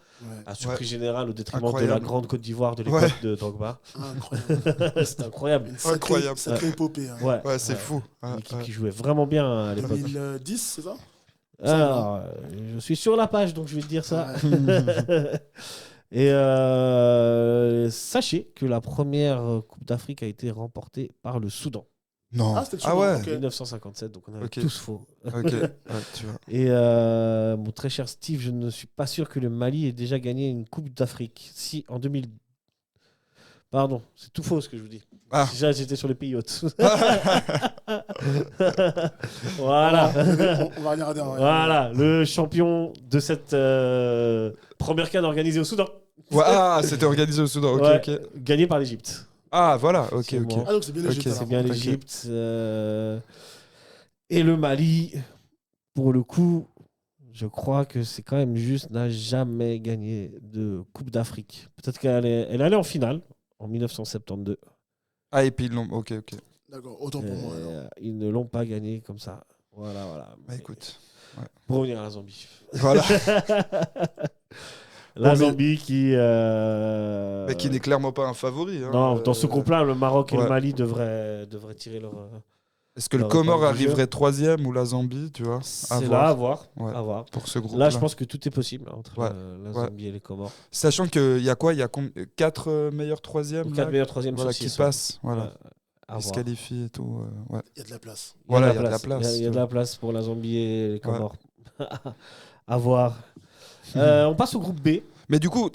à surprise générale au détriment de la grande Côte d'Ivoire de l'époque de Drogba. Incroyable. C'était incroyable. Incroyable. Sacrée épopée. Ouais, c'est fou. Une équipe qui jouait vraiment bien à l'époque. 2010, c'est ça? Alors, je suis sur la page, donc je vais te dire ça. Et sachez que la première Coupe d'Afrique a été remportée par le Soudan. Non. C'était le Soudan. Ouais. En 1957, donc on avait tous faux. Tu vois. Et mon très cher Steve, je ne suis pas sûr que le Mali ait déjà gagné une Coupe d'Afrique. Si, en 2000. Pardon, c'est tout faux ce que je vous dis. Déjà, j'étais sur les pays hôtes. Voilà. On va regarder. Voilà, le champion de cette première CAN organisée au Soudan. C'était organisé au Soudan. Ok. Gagné par l'Égypte. Ah, voilà. Ok. Ah, donc c'est bien l'Égypte. C'est bien l'Égypte. Et le Mali, pour le coup, je crois que c'est quand même juste, n'a jamais gagné de Coupe d'Afrique. Peut-être qu'elle est allée en finale en 1972. Ah, et puis ils l'ont. Ok. D'accord, autant pour moi. Ils ne l'ont pas gagné comme ça. Voilà. Bah écoute. Pour revenir à la Zambie. Voilà. La Zambie qui... Mais qui n'est clairement pas un favori. Non, dans ce groupe-là, le Maroc et le Mali devraient tirer leur... Est-ce que le Comore arriverait 3e ou la Zambie, tu vois? C'est là à voir. Pour ce groupe. Là, je pense que tout est possible entre la Zambie et les Comores. Sachant qu'il y a quoi? Il y a 4 meilleurs 3e 4 meilleurs 3e qui passent. Voilà. Ils se qualifient et tout. Il y a de la place. Il y a de la place pour la Zambie et les Comores. À voir. On passe au groupe B. Mais du coup,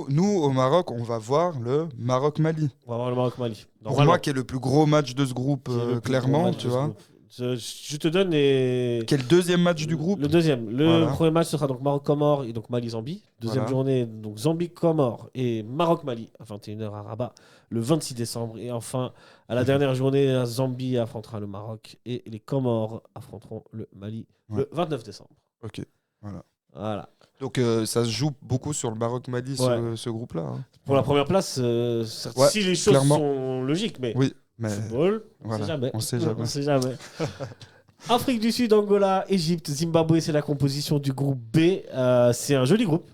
nous, au Maroc, on va voir le Maroc-Mali. On va voir le Maroc-Mali. Pour moi, qui est le plus gros match de ce groupe, clairement, tu vois. Je te donne les... Quel deuxième match du groupe? Le deuxième. Le premier match, ce sera donc Maroc-Comore et donc Mali-Zambie. Deuxième journée, donc Zambie-Comore et Maroc-Mali à 21h à Rabat le 26 décembre. Et enfin, à la dernière journée, la Zambie affrontera le Maroc et les Comores affronteront le Mali le 29 décembre. Ok, voilà. Donc ça se joue beaucoup sur le Maroc-Mali, ce groupe-là. Pour la première place, si les choses sont logiques, mais... Oui. Mais football, on sait jamais. Afrique du Sud, Angola, Égypte, Zimbabwe, c'est la composition du groupe B. C'est un joli groupe.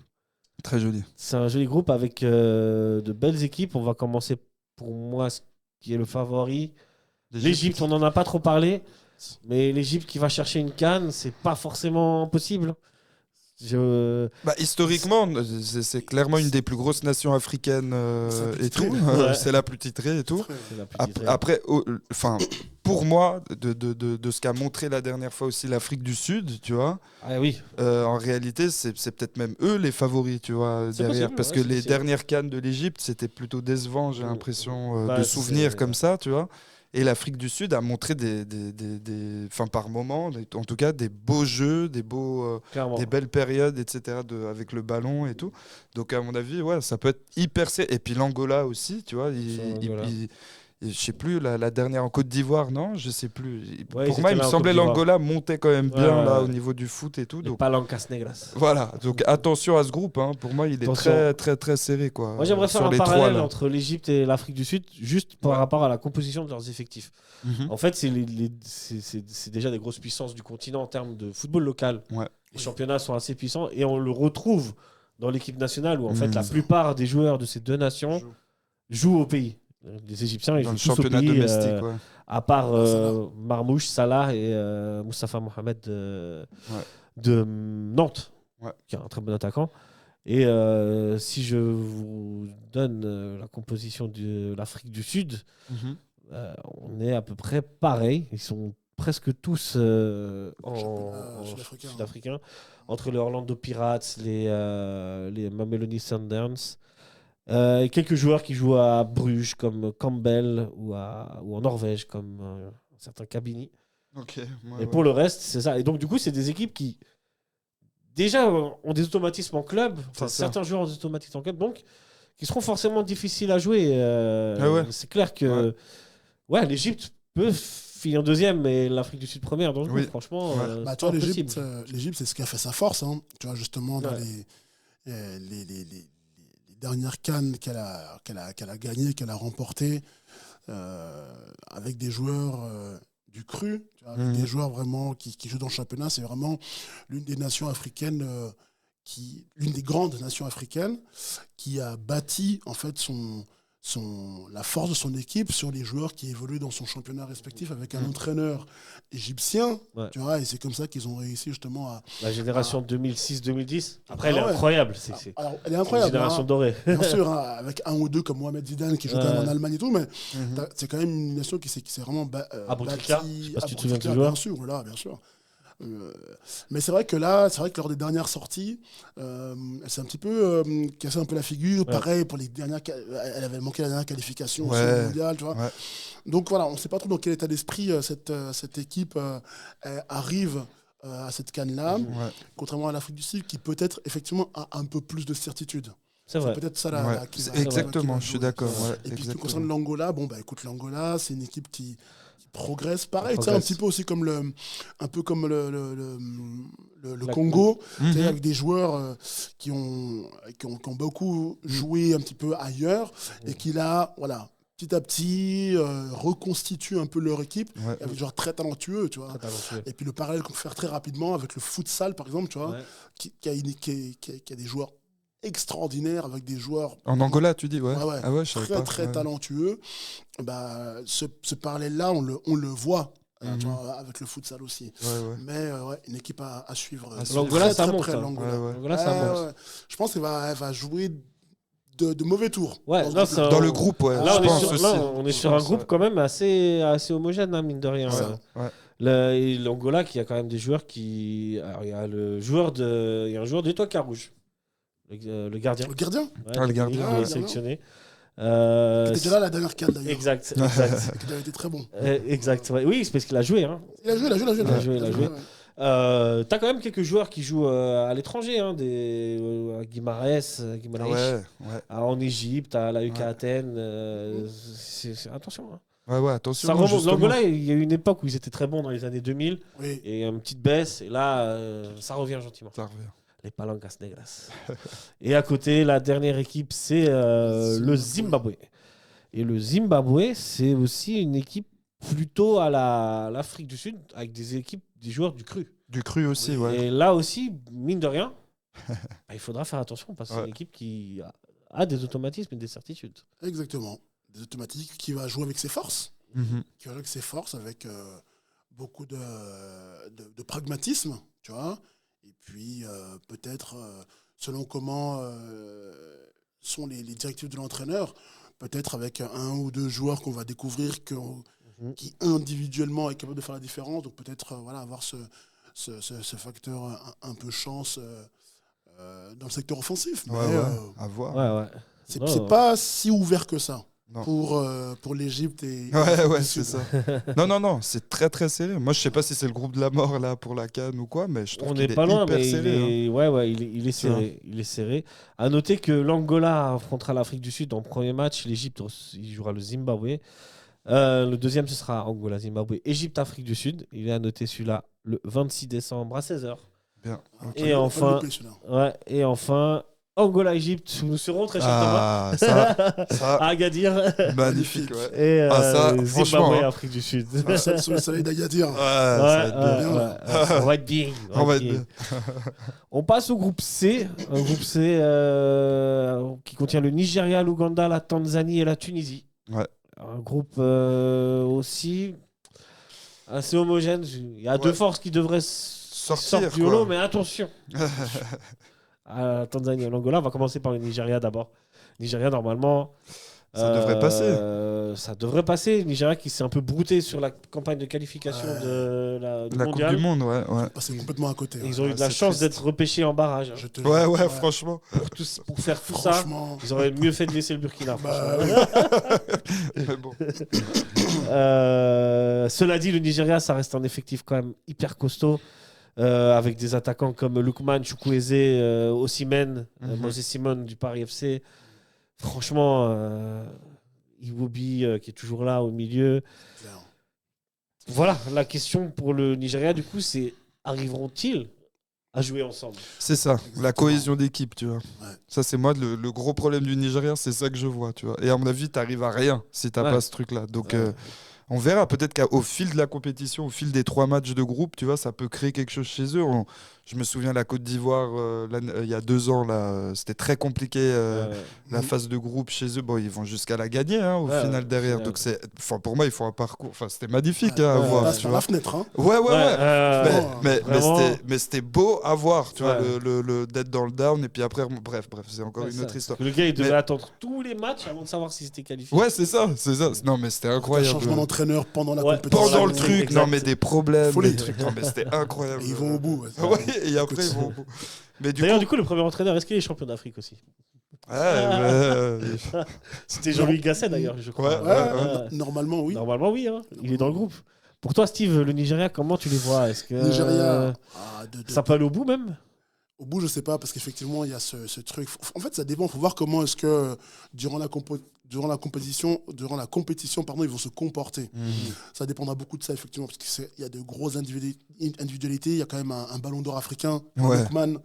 Très joli. C'est un joli groupe avec de belles équipes. On va commencer pour moi, ce qui est le favori. L'Égypte, on n'en a pas trop parlé. Mais l'Égypte qui va chercher une CAN, c'est pas forcément possible. Historiquement, c'est clairement une des plus grosses nations africaines et tout. C'est la plus titrée et tout. Après, pour moi, de ce qu'a montré la dernière fois aussi l'Afrique du Sud, tu vois. Ah oui. En réalité, c'est peut-être même eux les favoris, tu vois, derrière. Possible, parce que les dernières CAN de l'Égypte, c'était plutôt décevant, j'ai l'impression, de souvenirs comme ça, tu vois. Et l'Afrique du Sud a montré par moments, en tout cas, des beaux jeux, des belles périodes, etc., avec le ballon et tout. Donc, à mon avis, ouais, ça peut être hyper serré. Et puis l'Angola aussi, tu vois, je sais plus, la dernière en Côte d'Ivoire, non, je sais plus. Pour moi, il me semblait l'Angola montait quand même bien là au niveau du foot et tout. Donc Palancas Negras. Voilà, donc attention à ce groupe. Pour moi, il est très très très serré quoi. Moi, j'aimerais faire un parallèle entre l'Égypte et l'Afrique du Sud, juste par rapport à la composition de leurs effectifs. En fait, c'est déjà des grosses puissances du continent en termes de football local. Les championnats sont assez puissants et on le retrouve dans l'équipe nationale où en fait la plupart des joueurs de ces deux nations jouent au pays. Les Égyptiens, ils jouent tous au pays, domestique, à part Marmouche, Salah et Moustapha Mohamed de Nantes, qui est un très bon attaquant. Et si je vous donne la composition de l'Afrique du Sud, on est à peu près pareil. Ils sont presque tous sud-africains. Entre les Orlando Pirates, les Mamelodi Sundowns. Quelques joueurs qui jouent à Bruges comme Campbell ou en Norvège comme certains Kabini. Et pour le reste, c'est ça. Et donc, du coup, c'est des équipes qui déjà ont des automatismes en club. Certains joueurs ont des automatismes en club, donc qui seront forcément difficiles à jouer. C'est clair que l'Égypte peut finir deuxième et l'Afrique du Sud première. Donc, franchement, l'Égypte, c'est ce qui a fait sa force. Hein. Tu vois, justement, dans les dernière CAN qu'elle a gagné, qu'elle a remporté, avec des joueurs du cru, avec des joueurs vraiment qui jouent dans le championnat. C'est vraiment l'une des nations africaines, l'une des grandes nations africaines qui a bâti en fait la force de son équipe sur les joueurs qui évoluent dans son championnat respectif avec un entraîneur égyptien, tu vois, et c'est comme ça qu'ils ont réussi justement à... La génération 2006-2010, après elle est incroyable. Elle est incroyable. Une génération dorée. Bien sûr, avec un ou deux comme Mohamed Zidane qui joue quand même en Allemagne et tout, mais c'est quand même une nation qui s'est vraiment bâtie... Je sais pas si tu te souviens du joueur. Bien sûr, voilà, bien sûr. Mais c'est vrai que lors des dernières sorties, elle s'est un petit peu cassé un peu la figure. Pareil, pour les dernières, elle avait manqué la dernière qualification au mondial, tu vois. Donc voilà, on ne sait pas trop dans quel état d'esprit cette équipe arrive à cette CAN-là, contrairement à l'Afrique du Sud, qui peut-être effectivement a un peu plus de certitude. C'est vrai. Peut-être ça exactement, je suis d'accord. Et puis, ce qui concerne l'Angola, écoute, l'Angola, c'est une équipe qui progresse. Pareil, un petit peu aussi comme le Congo, avec des joueurs qui ont beaucoup joué un petit peu ailleurs et qui là, voilà, petit à petit reconstituent un peu leur équipe avec des joueurs très talentueux, tu vois. Et puis le parallèle qu'on peut faire très rapidement avec le futsal, par exemple, tu vois, qui a des joueurs extraordinaire avec des joueurs en Angola, tu dis très talentueux. Ce parallèle-là, on le voit tu vois, avec le futsal aussi. Mais une équipe à suivre. L'Angola, ça monte. Je pense qu'elle va jouer de mauvais tours. Dans le groupe, là, on est sur un groupe quand même assez homogène, hein, mine de rien. L'Angola qui a quand même des joueurs qui... Alors, il y a un joueur d'Étoile Carouge. Le gardien. Le gardien le gardien. Il est sélectionné. Qui était déjà là la dernière CAN d'ailleurs. Exact. Qui avait été très bon. Exact. Oui, c'est parce qu'il a joué. Hein. Il a joué. T'as quand même quelques joueurs qui jouent à l'étranger, hein, Guimarães, en Égypte, à la UK Athènes. Attention. Hein. Attention. Ça remonte. L'Angola, il y a eu une époque où ils étaient très bons dans les années 2000. Et une petite baisse. Et là, ça revient gentiment. Ça revient. Les Palancas Negras. Et à côté, la dernière équipe, c'est le Zimbabwe. Et le Zimbabwe, c'est aussi une équipe plutôt à l'Afrique du Sud, avec des joueurs du cru. Du cru aussi, Et là aussi, mine de rien, il faudra faire attention parce que c'est une équipe qui a des automatismes et des certitudes. Exactement. Des automatismes qui va jouer avec ses forces. Qui va jouer avec ses forces, avec beaucoup de pragmatisme, tu vois. Et puis peut-être, selon comment sont les directives de l'entraîneur, peut-être avec un ou deux joueurs qu'on va découvrir qui individuellement est capable de faire la différence. Donc peut-être avoir ce facteur un peu chance dans le secteur offensif. Mais à voir. C'est pas si ouvert que ça. Pour l'Égypte et c'est ça. Non, c'est très très serré. Moi, je sais pas si c'est le groupe de la mort là pour la CAN ou quoi, mais je trouve qu'il est pas loin, hyper serré. Il est serré. Il est serré. À noter que l'Angola affrontera l'Afrique du Sud en premier match. L'Égypte, il jouera le Zimbabwe. Le deuxième, ce sera Angola, Zimbabwe, Égypte, Afrique du Sud. Il est à noter celui-là le 26 décembre à 16h. Bien. Okay. Et enfin. Angola, Égypte, nous serons très chers ça, à Agadir. Magnifique, ouais. Et Zimbabwe, hein. Afrique du Sud. Sur le soleil d'Agadir. Ça va être bien. On passe au groupe C. Un groupe C qui contient le Nigeria, l'Ouganda, la Tanzanie et la Tunisie. Ouais. Un groupe aussi assez homogène. Il y a deux forces qui devraient sortir du lot, mais attention. À Tanzanie et l'Angola. On va commencer par le Nigeria d'abord. Nigeria, normalement... Ça devrait passer. Ça devrait passer. Nigeria qui s'est un peu brouté sur la campagne de qualification de la Coupe du Monde. C'est complètement à côté. Ils ont eu de la chance d'être repêchés en barrage. Franchement. Pour faire tout ça, ils auraient mieux fait de laisser le Burkina. Bon. Cela dit, le Nigeria, ça reste un effectif quand même hyper costaud. Avec des attaquants comme Lookman, Chukwueze, Osimhen, Moses Simon du Paris FC. Franchement, Iwobi qui est toujours là au milieu. Voilà, la question pour le Nigeria, du coup, c'est arriveront-ils à jouer ensemble ? C'est ça, la cohésion d'équipe, tu vois. Ouais. Ça, c'est moi, le gros problème du Nigeria, c'est ça que je vois, tu vois. Et à mon avis, t'arrives à rien si t'as pas ce truc-là. Donc... on verra, peut-être qu'au fil de la compétition, au fil des 3 matchs de groupe, tu vois, ça peut créer quelque chose chez eux. Je me souviens, la Côte d'Ivoire, il y a 2 ans, là, c'était très compliqué, la phase de groupe chez eux. Bon, ils vont jusqu'à la gagner au final derrière. Donc, pour moi, ils font un parcours. C'était magnifique à voir. C'est la fenêtre. Hein. Mais c'était beau à voir, tu vois, d'être dans le down. Et puis après, bref, c'est encore une autre histoire. Le gars, il devait attendre tous les matchs avant de savoir si c'était qualifié. Ouais, c'est ça. Non, mais c'était incroyable. Changement d'entraîneur pendant la compétition. Pendant le truc, non, mais des problèmes. Des trucs. Non, mais c'était incroyable. Et ils vont au bout. Et après, ils vont au bout. D'ailleurs, du coup, le premier entraîneur, est-ce qu'il est champion d'Afrique aussi ? C'était Jean-Louis Gasset, d'ailleurs, je crois. Normalement, oui. Normalement, oui. Il est dans le groupe. Pour toi, Steve, le Nigeria, comment tu les vois ? Est-ce que Nigeria, ça peut aller au bout même ? Au bout, je sais pas, parce qu'effectivement, il y a ce truc. En fait, ça dépend. Il faut voir comment est-ce que durant la compétition, ils vont se comporter. Ça dépendra beaucoup de ça, effectivement, parce qu'il y a de grosses individualités. Il y a quand même un ballon d'or africain, Lookman,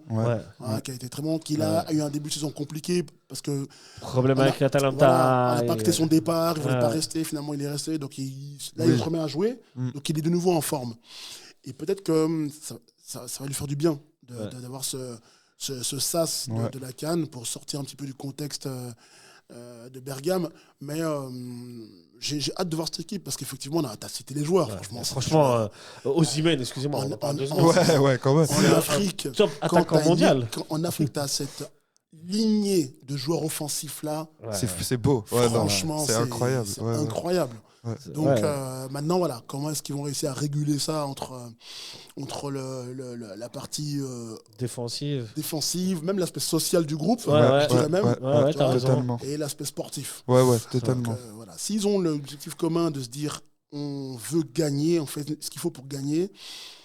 qui a été très bon, qui a eu un début de saison compliqué, parce que... Problème avec l'Atalanta. On n'a pas quitté son départ, il ne voulait pas rester, finalement il est resté, donc il se remet à jouer, donc il est de nouveau en forme. Et peut-être que ça va lui faire du bien d'avoir ce sas de la CAN pour sortir un petit peu du contexte de Bergame, mais j'ai hâte de voir cette équipe parce qu'effectivement, tu as cité les joueurs. Franchement, Osimhen, excusez-moi. Quand même. En Afrique, top attaquant mondial. En Afrique, tu as cette lignée de joueurs offensifs là. C'est beau. Franchement, c'est incroyable. C'est incroyable. Donc maintenant, voilà, comment est-ce qu'ils vont réussir à réguler ça entre la partie défensive, même l'aspect social du groupe, et l'aspect sportif. Totalement. Donc, voilà. S'ils ont l'objectif commun de se dire on veut gagner, on fait ce qu'il faut pour gagner.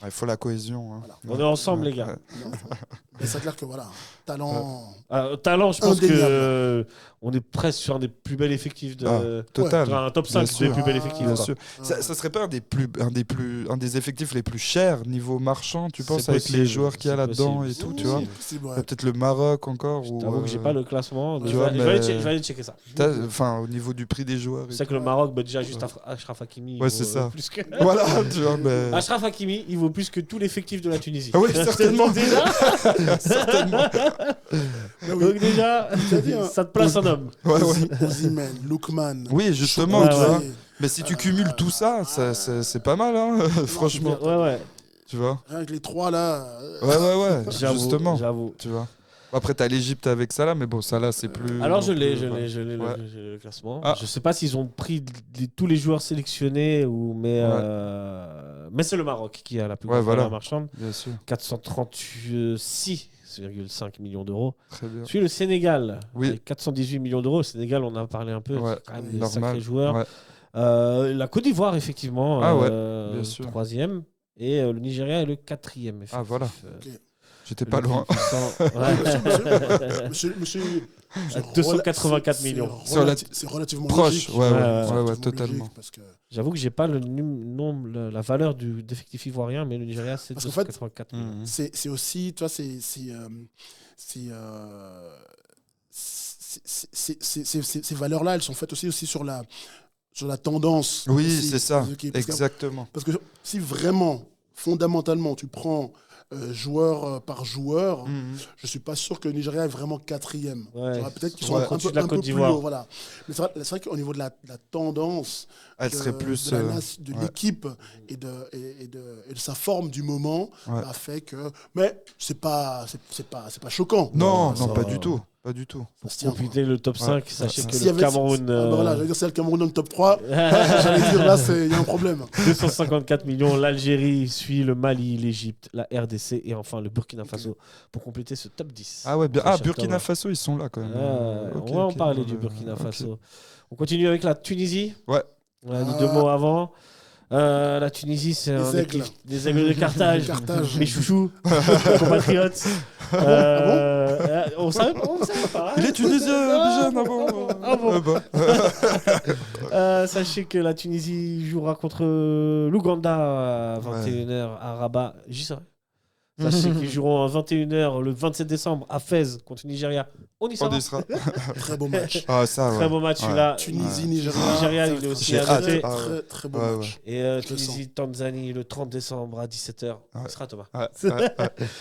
Il faut la cohésion. Voilà. On est ensemble, les gars. Et c'est clair que voilà, talent. Talent, je pense que on est presque sur un des plus bels effectifs total. Un top 5 des plus bels effectifs. Bien sûr. Ça serait pas un des effectifs les plus chers niveau marchand, tu penses, avec les joueurs qu'il y a là-dedans et tout, tu vois. Peut-être le Maroc encore. J'avoue que j'ai pas le classement. Je vais aller checker ça. Enfin, au niveau du prix des joueurs. C'est que le Maroc, déjà juste Achraf Hakimi. Ouais, c'est ça. Voilà, tu vois. Achraf Hakimi, il vaut plus que tout l'effectif de la Tunisie. Oui, certainement déjà. Certainement. Donc déjà, ça te place un homme. Osimhen, Lookman. Oui, justement, tu vois. Mais si tu cumules tout ça, c'est pas mal, hein, franchement. Tu vois. Avec les 3 là. Ouais, justement. J'avoue. Tu vois. Après, t'as l'Égypte avec Salah, mais bon, Salah, c'est plus. Alors, je l'ai le classement. Je sais pas s'ils ont pris tous les joueurs sélectionnés, mais c'est le Maroc qui a la plus grande valeur marchande. Bien sûr. 436,5 millions d'euros. Très bien. Puis le Sénégal, avec 418 millions d'euros. Le Sénégal, on en a parlé un peu. C'est quand même des sacrés joueurs. Ouais. La Côte d'Ivoire, effectivement, bien sûr. 3e. Et le Nigeria est le 4e. Ah, voilà. Okay. J'étais pas loin. Monsieur, 284 millions. C'est relativement proche. Logique. Ouais, totalement. Parce que... J'avoue que j'ai pas la valeur d'effectif ivoirien, mais le Nigeria, c'est 284 millions. C'est aussi, tu vois, ces valeurs-là, elles sont faites aussi sur la tendance. Oui, c'est ça, exactement. Parce que si vraiment, fondamentalement, tu prends joueur par joueur, je suis pas sûr que le Nigeria est vraiment 4e. Peut-être qu'ils sont un peu plus haut. Voilà. Mais c'est vrai qu'au niveau de la tendance, elle serait plus de l'équipe et de sa forme du moment, a fait que. Mais c'est pas choquant. Non, pas du tout. Pas du tout. Pour compléter le top 5, sachez que le Cameroun... j'allais dire c'est le Cameroun dans le top 3. J'allais dire là, il y a un problème. 254 millions, l'Algérie suit le Mali, l'Égypte, la RDC et enfin le Burkina Faso pour compléter ce top 10. Ah ouais, Burkina Faso, ils sont là quand même. On va en parler du Burkina Faso. On continue avec la Tunisie. Ouais. On a dit 2 mots avant. La Tunisie, c'est des aigles de Carthage, les chouchous, les compatriotes. On savait pas. Il est tunisien, déjà. Sachez que la Tunisie jouera contre l'Ouganda à 21h à Rabat. J'y serai. Sachez qu'ils joueront à 21h le 27 décembre à Fès contre le Nigeria. On y sera. Très beau match. Très beau match là. Tunisie-Nigeria, il est aussi à noter. Très beau match. Et Tunisie-Tanzanie le 30 décembre à 17h. On sera, Thomas.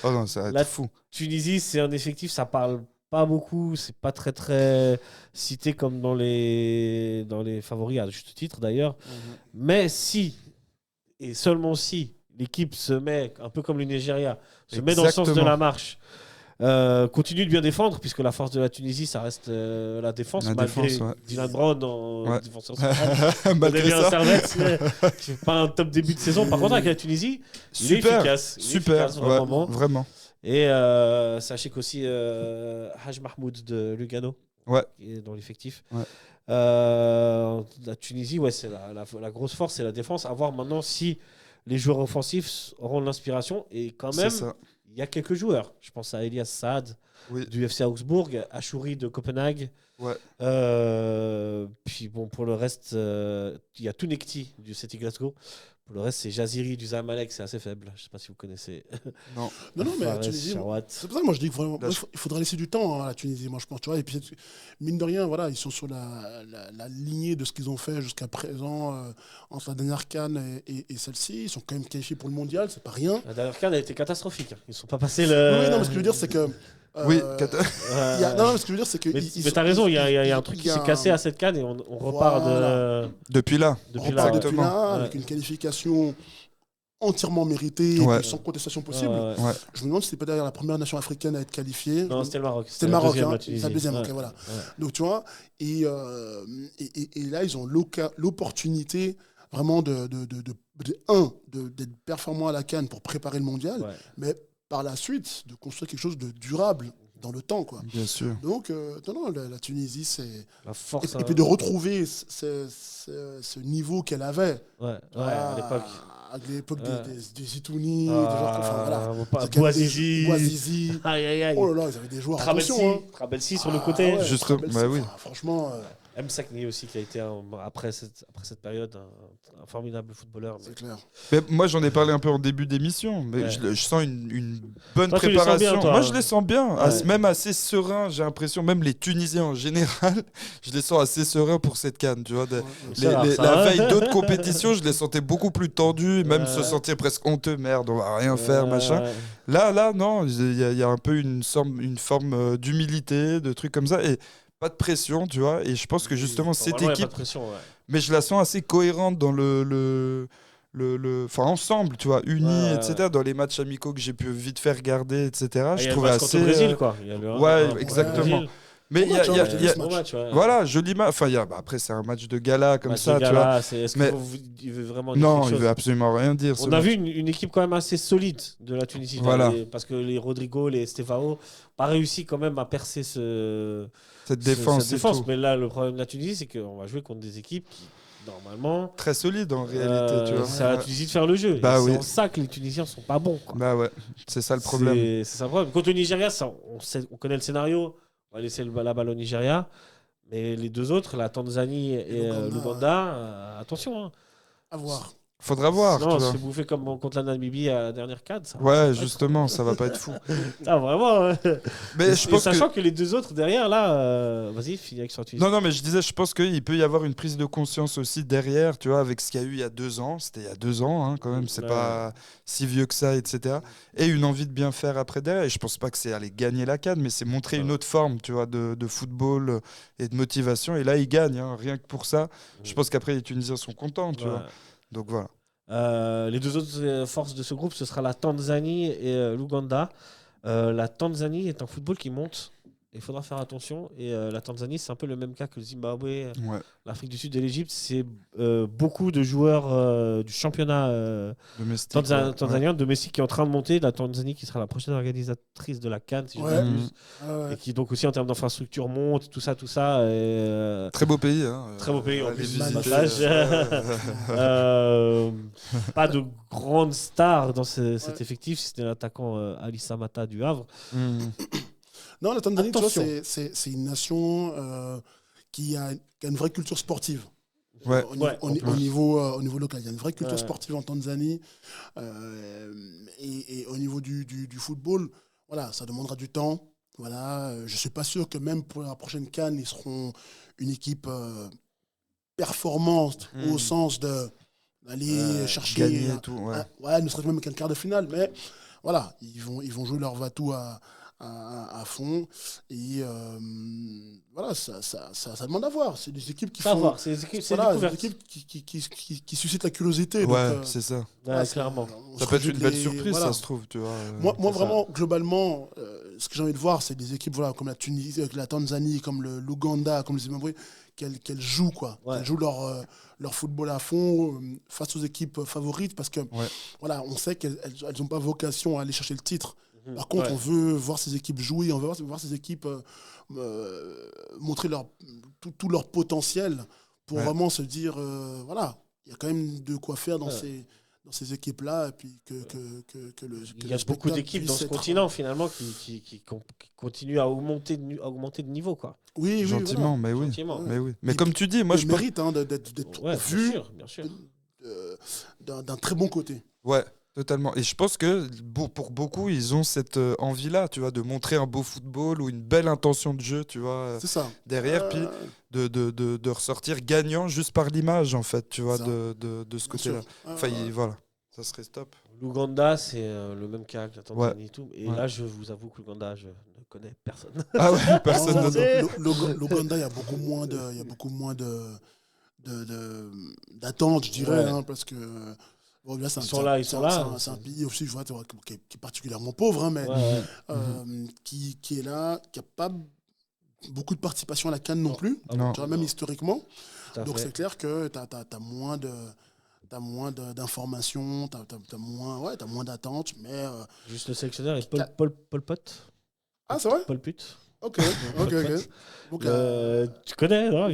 Oh non, ça va être fou. Tunisie, c'est un effectif, ça parle pas beaucoup, c'est pas très très cité comme dans les favoris, à juste titre d'ailleurs. Mais si, et seulement si, l'équipe se met, un peu comme le Nigeria, met dans le sens de la marche, continue de bien défendre, puisque la force de la Tunisie, ça reste la défense, malgré Dylan Brown en défenseur central. Malgré ça. C'est pas un top début de saison. Par contre, avec la Tunisie, il est efficace. Vraiment. Et sachez qu'aussi Haj Mahmoud de Lugano, qui est dans l'effectif. La Tunisie, c'est la grosse force, c'est la défense. À voir maintenant si les joueurs offensifs auront de l'inspiration. Et quand même, il y a quelques joueurs. Je pense à Elias Saad du FC Augsbourg, Achouri de Copenhague. Puis bon, pour le reste, il y a Tounekti du Celtic Glasgow. Pour le reste, c'est Jaziri du Zamalek, c'est assez faible. Je ne sais pas si vous connaissez. Non, mais la Tunisie, c'est pour ça que moi je dis qu'il faudra laisser du temps à la Tunisie, moi je pense. Tu vois, et puis, mine de rien, voilà, ils sont sur la lignée de ce qu'ils ont fait jusqu'à présent entre la dernière CAN et celle-ci. Ils sont quand même qualifiés pour le mondial, c'est pas rien. La dernière CAN a été catastrophique. Ils ne sont pas passés le. Oui, non, mais ce que je veux dire, c'est que. Non, mais ce que je veux dire, c'est que. Mais t'as raison, il y a un truc qui s'est cassé à cette CAN et on repart depuis là. Depuis là, avec une qualification entièrement méritée, sans contestation possible. Je me demande si c'était pas d'ailleurs la première nation africaine à être qualifiée. Non, c'était le Maroc. C'était le Maroc, c'est la deuxième. Voilà. Donc tu vois, et là ils ont l'opportunité vraiment d'être performants à la CAN pour préparer le mondial, mais par la suite, de construire quelque chose de durable dans le temps, quoi. Bien sûr. Donc, la Tunisie, c'est... La force, et puis de retrouver ce niveau qu'elle avait à l'époque. À l'époque des Zitouni, des gens comme Bouazizi. Oh là là, ils avaient des joueurs. Trabelsi sur le côté. Justement, oui. Franchement... M. Sakni aussi, qui a été, après cette période, un formidable footballeur. C'est clair. Mais moi, j'en ai parlé un peu en début d'émission, mais je sens une bonne préparation. Moi, je les sens bien, même assez serein. J'ai l'impression, même les Tunisiens en général, je les sens assez sereins pour cette CAN. Tu vois, la veille d'autres compétitions, je les sentais beaucoup plus tendus, même se sentir presque honteux. Merde, on va rien faire, machin. Là, non, il y a un peu une forme d'humilité, de trucs comme ça. Et pas de pression, tu vois, et je pense que justement cette équipe, mais je la sens assez cohérente dans enfin ensemble, tu vois, unis, etc. Dans les matchs amicaux que j'ai pu vite faire regarder, etc. Je trouvais assez. Il y a le match contre le Brésil, quoi. Il y a ouais, exactement. Mais il y a voilà, joli match. Enfin, après, c'est un match de gala comme ça, tu vois. Est-ce qu'il veut vraiment dire non, quelque chose ? Il veut absolument rien dire. On a vu une équipe quand même assez solide de la Tunisie, voilà. Parce que les Rodrigo, les Estevao, pas réussi quand même à percer cette défense. Mais là, le problème de la Tunisie, c'est qu'on va jouer contre des équipes qui, normalement, très solides en réalité, tu vois. C'est à la Tunisie de faire le jeu. Bah, c'est en ça que les Tunisiens sont pas bons, quoi. Bah ouais, c'est ça le problème. C'est ça le problème. Contre le Nigeria, on connaît le scénario. On va laisser la balle au Nigeria. Mais les deux autres, la Tanzanie et l'Ouganda, attention. Hein. À voir. Faudra voir. Non, c'est bouffé comme contre la Namibie à la dernière CAN. Ouais, justement, ça va pas être fou. Ah, vraiment. Mais je pense sachant que les deux autres derrière, là, vas-y, finis avec sortie. Non, mais je disais, je pense qu'il peut y avoir une prise de conscience aussi derrière, tu vois, avec ce qu'il y a eu il y a 2 ans. C'était il y a 2 ans, hein, quand même, c'est pas si vieux que ça, etc. Et une envie de bien faire après derrière. Et je pense pas que c'est aller gagner la CAN, mais c'est montrer une autre forme, tu vois, de football et de motivation. Et là, ils gagnent, hein, rien que pour ça. Je pense qu'après, les Tunisiens sont contents, tu vois. Donc voilà. Les deux autres forces de ce groupe, ce sera la Tanzanie et l'Ouganda. La Tanzanie est un football qui monte. Il faudra faire attention. Et la Tanzanie, c'est un peu le même cas que le Zimbabwe, l'Afrique du Sud et l'Égypte. C'est beaucoup de joueurs du championnat tanzanien, domestique, qui est en train de monter. La Tanzanie qui sera la prochaine organisatrice de la CAN, si je ne m'abuse. Et qui donc aussi en termes d'infrastructure monte, tout ça. Très beau pays. Hein, très beau pays en plus. Pas de grande star dans cet effectif, si c'était l'attaquant Ali Samata du Havre. Non, la Tanzanie, tu vois, c'est une nation qui a une vraie culture sportive. Au niveau local. Il y a une vraie culture sportive en Tanzanie. Et au niveau du football, voilà, ça demandera du temps. Voilà, je ne suis pas sûr que même pour la prochaine CAN, ils seront une équipe performante au sens d'aller chercher... Gagner tout, ne serait-ce même qu'un quart de finale. Mais voilà, ils vont jouer leur va-tout à fond et voilà, ça demande à voir. C'est des équipes qui font... C'est des équipes qui suscitent la curiosité. C'est ça. Clairement. Ça peut être une belle surprise, ça se trouve. Tu vois, moi vraiment, globalement, ce que j'ai envie de voir, c'est des équipes comme la Tunisie, la Tanzanie, comme l'Ouganda, comme le Zimbabwe, qu'elles jouent, qu'elles jouent leur football à fond face aux équipes favorites, parce que voilà, on sait qu'elles n'ont pas vocation à aller chercher le titre. Par contre, on veut voir ces équipes jouer, on veut voir ces équipes montrer tout leur potentiel pour vraiment se dire, voilà, il y a quand même de quoi faire dans ces équipes-là. Et puis il y a beaucoup d'équipes dans ce continent, finalement, qui continuent à augmenter de niveau, quoi. Oui, gentiment, voilà. Mais oui. Mais comme tu dis, moi je mérite d'être vu bien sûr. d'un très bon côté. Ouais. Totalement. Et je pense que pour beaucoup, ils ont cette envie-là, tu vois, de montrer un beau football ou une belle intention de jeu, tu vois, c'est ça. Derrière, puis de ressortir gagnant juste par l'image, en fait, tu vois, de ce côté-là. Enfin, voilà, ça serait top. L'Ouganda, c'est le même cas que la Tanzanie et tout. Et là, je vous avoue que l'Ouganda, je ne connais personne. Ah ouais, personne. L'Ouganda, il y a beaucoup moins d'attentes, je dirais, parce que... Bon, là, ils sont là. C'est un pays aussi, je vois, qui est particulièrement pauvre, hein, mais qui est là, qui n'a pas beaucoup de participation à la CAN non plus, tu vois, même historiquement. Donc c'est clair que tu as moins d'informations, tu as moins d'attentes. Mais, juste le sélectionneur est Paul Pot. Ah, c'est vrai? Paul Put. Ok. Tu connais, non?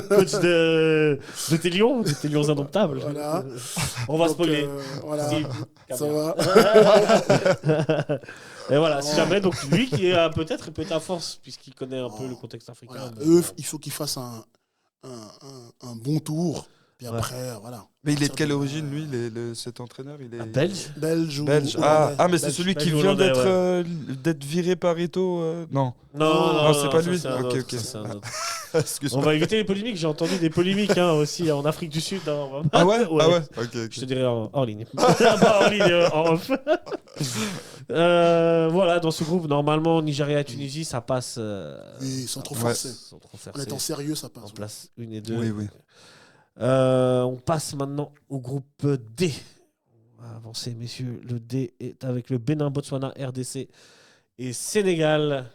Coach de tes Lions indomptables. Voilà. On va spoiler. Voilà. Ça va. Et voilà, si jamais, donc lui qui est peut-être à force, puisqu'il connaît un peu le contexte africain. Eux, il faut qu'ils fassent un bon tour. Puis après, voilà. Mais il est de quelle origine, lui, cet entraîneur? Il est Belge. Mais c'est celui qui vient d'être viré par Eto'o Non, c'est pas lui. Ok. On va éviter les polémiques. J'ai entendu des polémiques aussi en Afrique du Sud. Ah ouais. Okay. Je te dirais en ligne. Pas en ligne, en off. Voilà, dans ce groupe, normalement, Nigeria et Tunisie, ça passe. Oui, sans trop forcer. En étant sérieux, ça passe. En place 1 et 2. Oui. On passe maintenant au groupe D. On va avancer, messieurs. Le D est avec le Bénin, Botswana, RDC et Sénégal.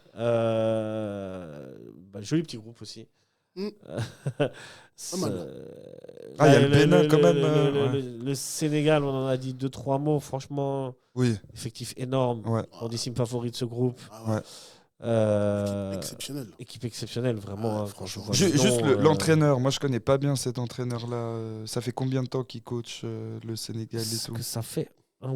Joli petit groupe aussi. Pas mal. Il y a le Bénin quand même. Le Sénégal, on en a dit 2-3 mots. Franchement, oui. Effectif énorme. Grandissime favori de ce groupe. Équipe exceptionnelle, vraiment. Juste l'entraîneur. Moi, je connais pas bien cet entraîneur-là. Ça fait combien de temps qu'il coach le Sénégal et tout? Ça fait 1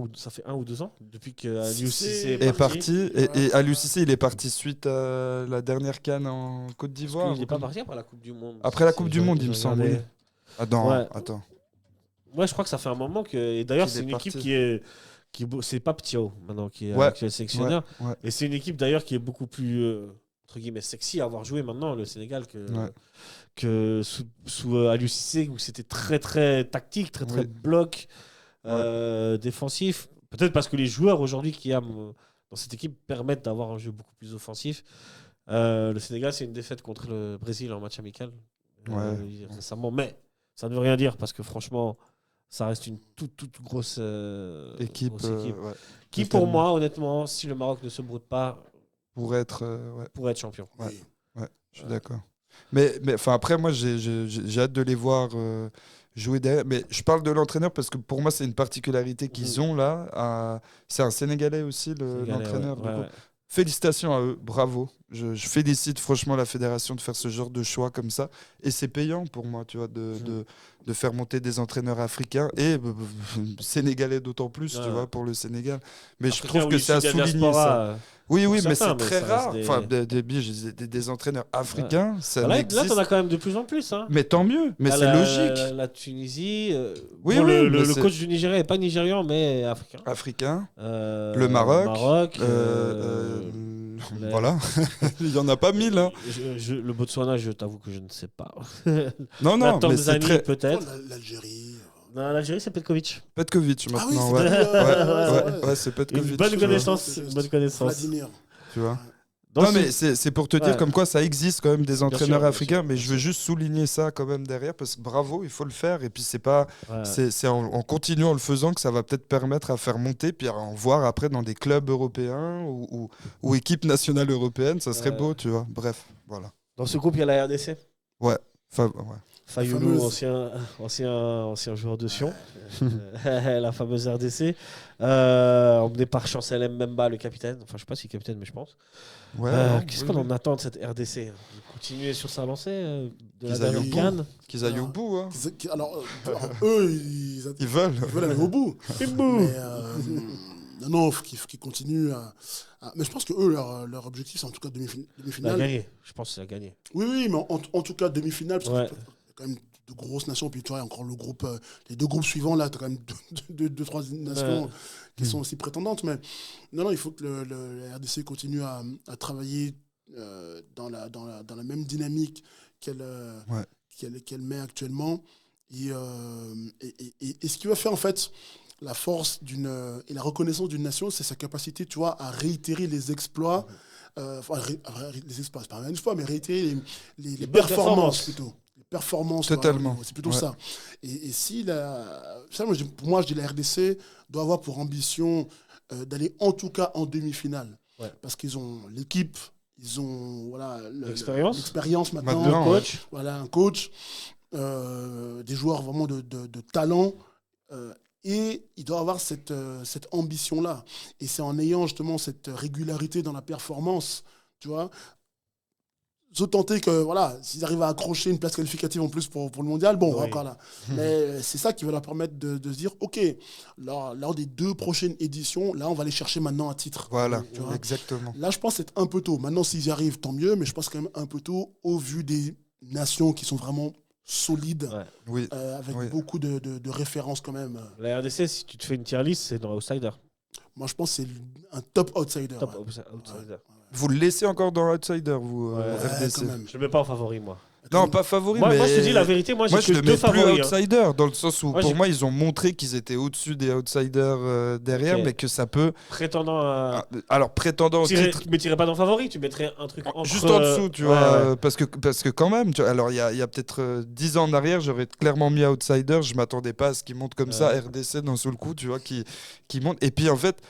ou 2 ans depuis que Aliou Cissé est parti. Et Aliou Cissé, il est parti suite à la dernière CAN en Côte d'Ivoire. Il n'est pas parti après la Coupe du Monde. Après la Coupe du Monde, il me semble. Oui. Attends. Ouais, je crois que ça fait un moment que. Et d'ailleurs, c'est une équipe qui est. C'est pas Ptio maintenant qui est actuel sélectionneur. Et c'est une équipe d'ailleurs qui est beaucoup plus entre guillemets sexy à avoir joué maintenant le Sénégal que sous Aliou Cissé où c'était très très tactique, très très bloc défensif. Peut-être parce que les joueurs aujourd'hui qui y a dans cette équipe permettent d'avoir un jeu beaucoup plus offensif. Le Sénégal, c'est une défaite contre le Brésil en match amical récemment, mais ça ne veut rien dire parce que franchement. Ça reste une toute grosse équipe. Qui, pour moi, honnêtement, si le Maroc ne se broute pas, pourrait être champion. Je suis d'accord. Mais après, moi, j'ai hâte de les voir jouer derrière. Mais je parle de l'entraîneur parce que pour moi, c'est une particularité qu'ils ont là. C'est un Sénégalais aussi, l'entraîneur. Félicitations à eux, bravo. Je félicite franchement la fédération de faire ce genre de choix comme ça. Et c'est payant pour moi, tu vois, de faire monter des entraîneurs africains et sénégalais d'autant plus, tu vois, pour le Sénégal. Mais je trouve que c'est à souligner ça. Oui, mais c'est très rare. Enfin, des entraîneurs africains, ça n'existe. Là, t'en as quand même de plus en plus. Hein. Mais tant mieux, mais c'est logique. La Tunisie. Le coach du Nigeria n'est pas nigérian, mais africain. Africain. Le Maroc. Voilà. Il n'y en a pas 1000. Hein. Le Botswana, je t'avoue que je ne sais pas. Non, la Tanzanie, mais peut-être. L'Algérie. Non, l'Algérie, c'est Petkovic. Petkovic maintenant. C'est Petkovic. Bonne connaissance. Vladimir. Tu vois. Mais c'est pour te dire comme quoi ça existe quand même des entraîneurs africains, mais je veux juste souligner ça quand même derrière parce que bravo, il faut le faire et puis c'est en continuant le faisant que ça va peut-être permettre à faire monter puis à en voir après dans des clubs européens ou équipes nationales européennes, ça serait beau, tu vois. Bref, voilà. Dans ce groupe, il y a la RDC. Fayoulou, ancien joueur de Sion, la fameuse RDC, emmené par Chancel Mbemba, le capitaine. Enfin, je ne sais pas si capitaine, mais je pense. Qu'est-ce qu'on en attend de cette RDC? Continuer sur sa lancée de la dernière CAN. Qu'ils aillent au bout. Hein. Alors, eux, ils veulent aller au bout. Non, qu'ils continuent mais je pense que eux, leur objectif, c'est en tout cas demi-finale. Gagner. Je pense que c'est à gagner. Oui, mais en tout cas demi-finale, parce que quand même de grosses nations, puis tu vois, encore le groupe, les 2 groupes suivants, là, tu as quand même 2-3 nations qui sont aussi prétendantes. Mais non, il faut que la RDC continue à travailler dans la même dynamique qu'elle met actuellement. Et ce qui va faire, en fait, la force et la reconnaissance d'une nation, c'est sa capacité, tu vois, à réitérer les exploits. Les exploits, c'est pas un exploit, mais réitérer les performances plutôt. Performance. Totalement. C'est plutôt ça. Et si pour moi, je dis la RDC doit avoir pour ambition d'aller en tout cas en demi-finale. Parce qu'ils ont l'équipe, ils ont l'expérience maintenant. Un coach. Des joueurs vraiment de talent. Et il doit avoir cette ambition-là. Et c'est en ayant justement cette régularité dans la performance, tu vois, tenter que, s'ils arrivent à accrocher une place qualificative en plus pour le mondial, encore là. Mais c'est ça qui va leur permettre de se dire, OK, lors des 2 prochaines éditions, là, on va aller chercher maintenant un titre. Voilà, exactement. Là, je pense que c'est un peu tôt. Maintenant, s'ils y arrivent, tant mieux, mais je pense quand même un peu tôt, au vu des nations qui sont vraiment solides, avec beaucoup de références quand même. La RDC, si tu te fais une tier list, c'est dans l'outsider. Moi, je pense que c'est un top outsider. Outsider. Vous le laissez encore dans l'outsider, vous, RDC? Je ne le mets pas en favori, moi. Non, pas favori, moi, mais... Moi, je te dis la vérité, moi j'ai que deux favoris. Moi, je le mets plus outsider, dans le sens où, pour moi, ils ont montré qu'ils étaient au-dessus des outsiders derrière, mais que ça peut... Prétendant à... Alors, prétendant... Tu ne mettrais pas dans favori, tu mettrais un truc entre... Juste en dessous, tu vois, parce que quand même, tu vois, alors il y a peut-être 10 ans en arrière, j'aurais clairement mis outsider, je m'attendais pas à ce qu'ils montent comme ça, RDC d'un seul coup, tu vois, qui monte. Et puis, en fait...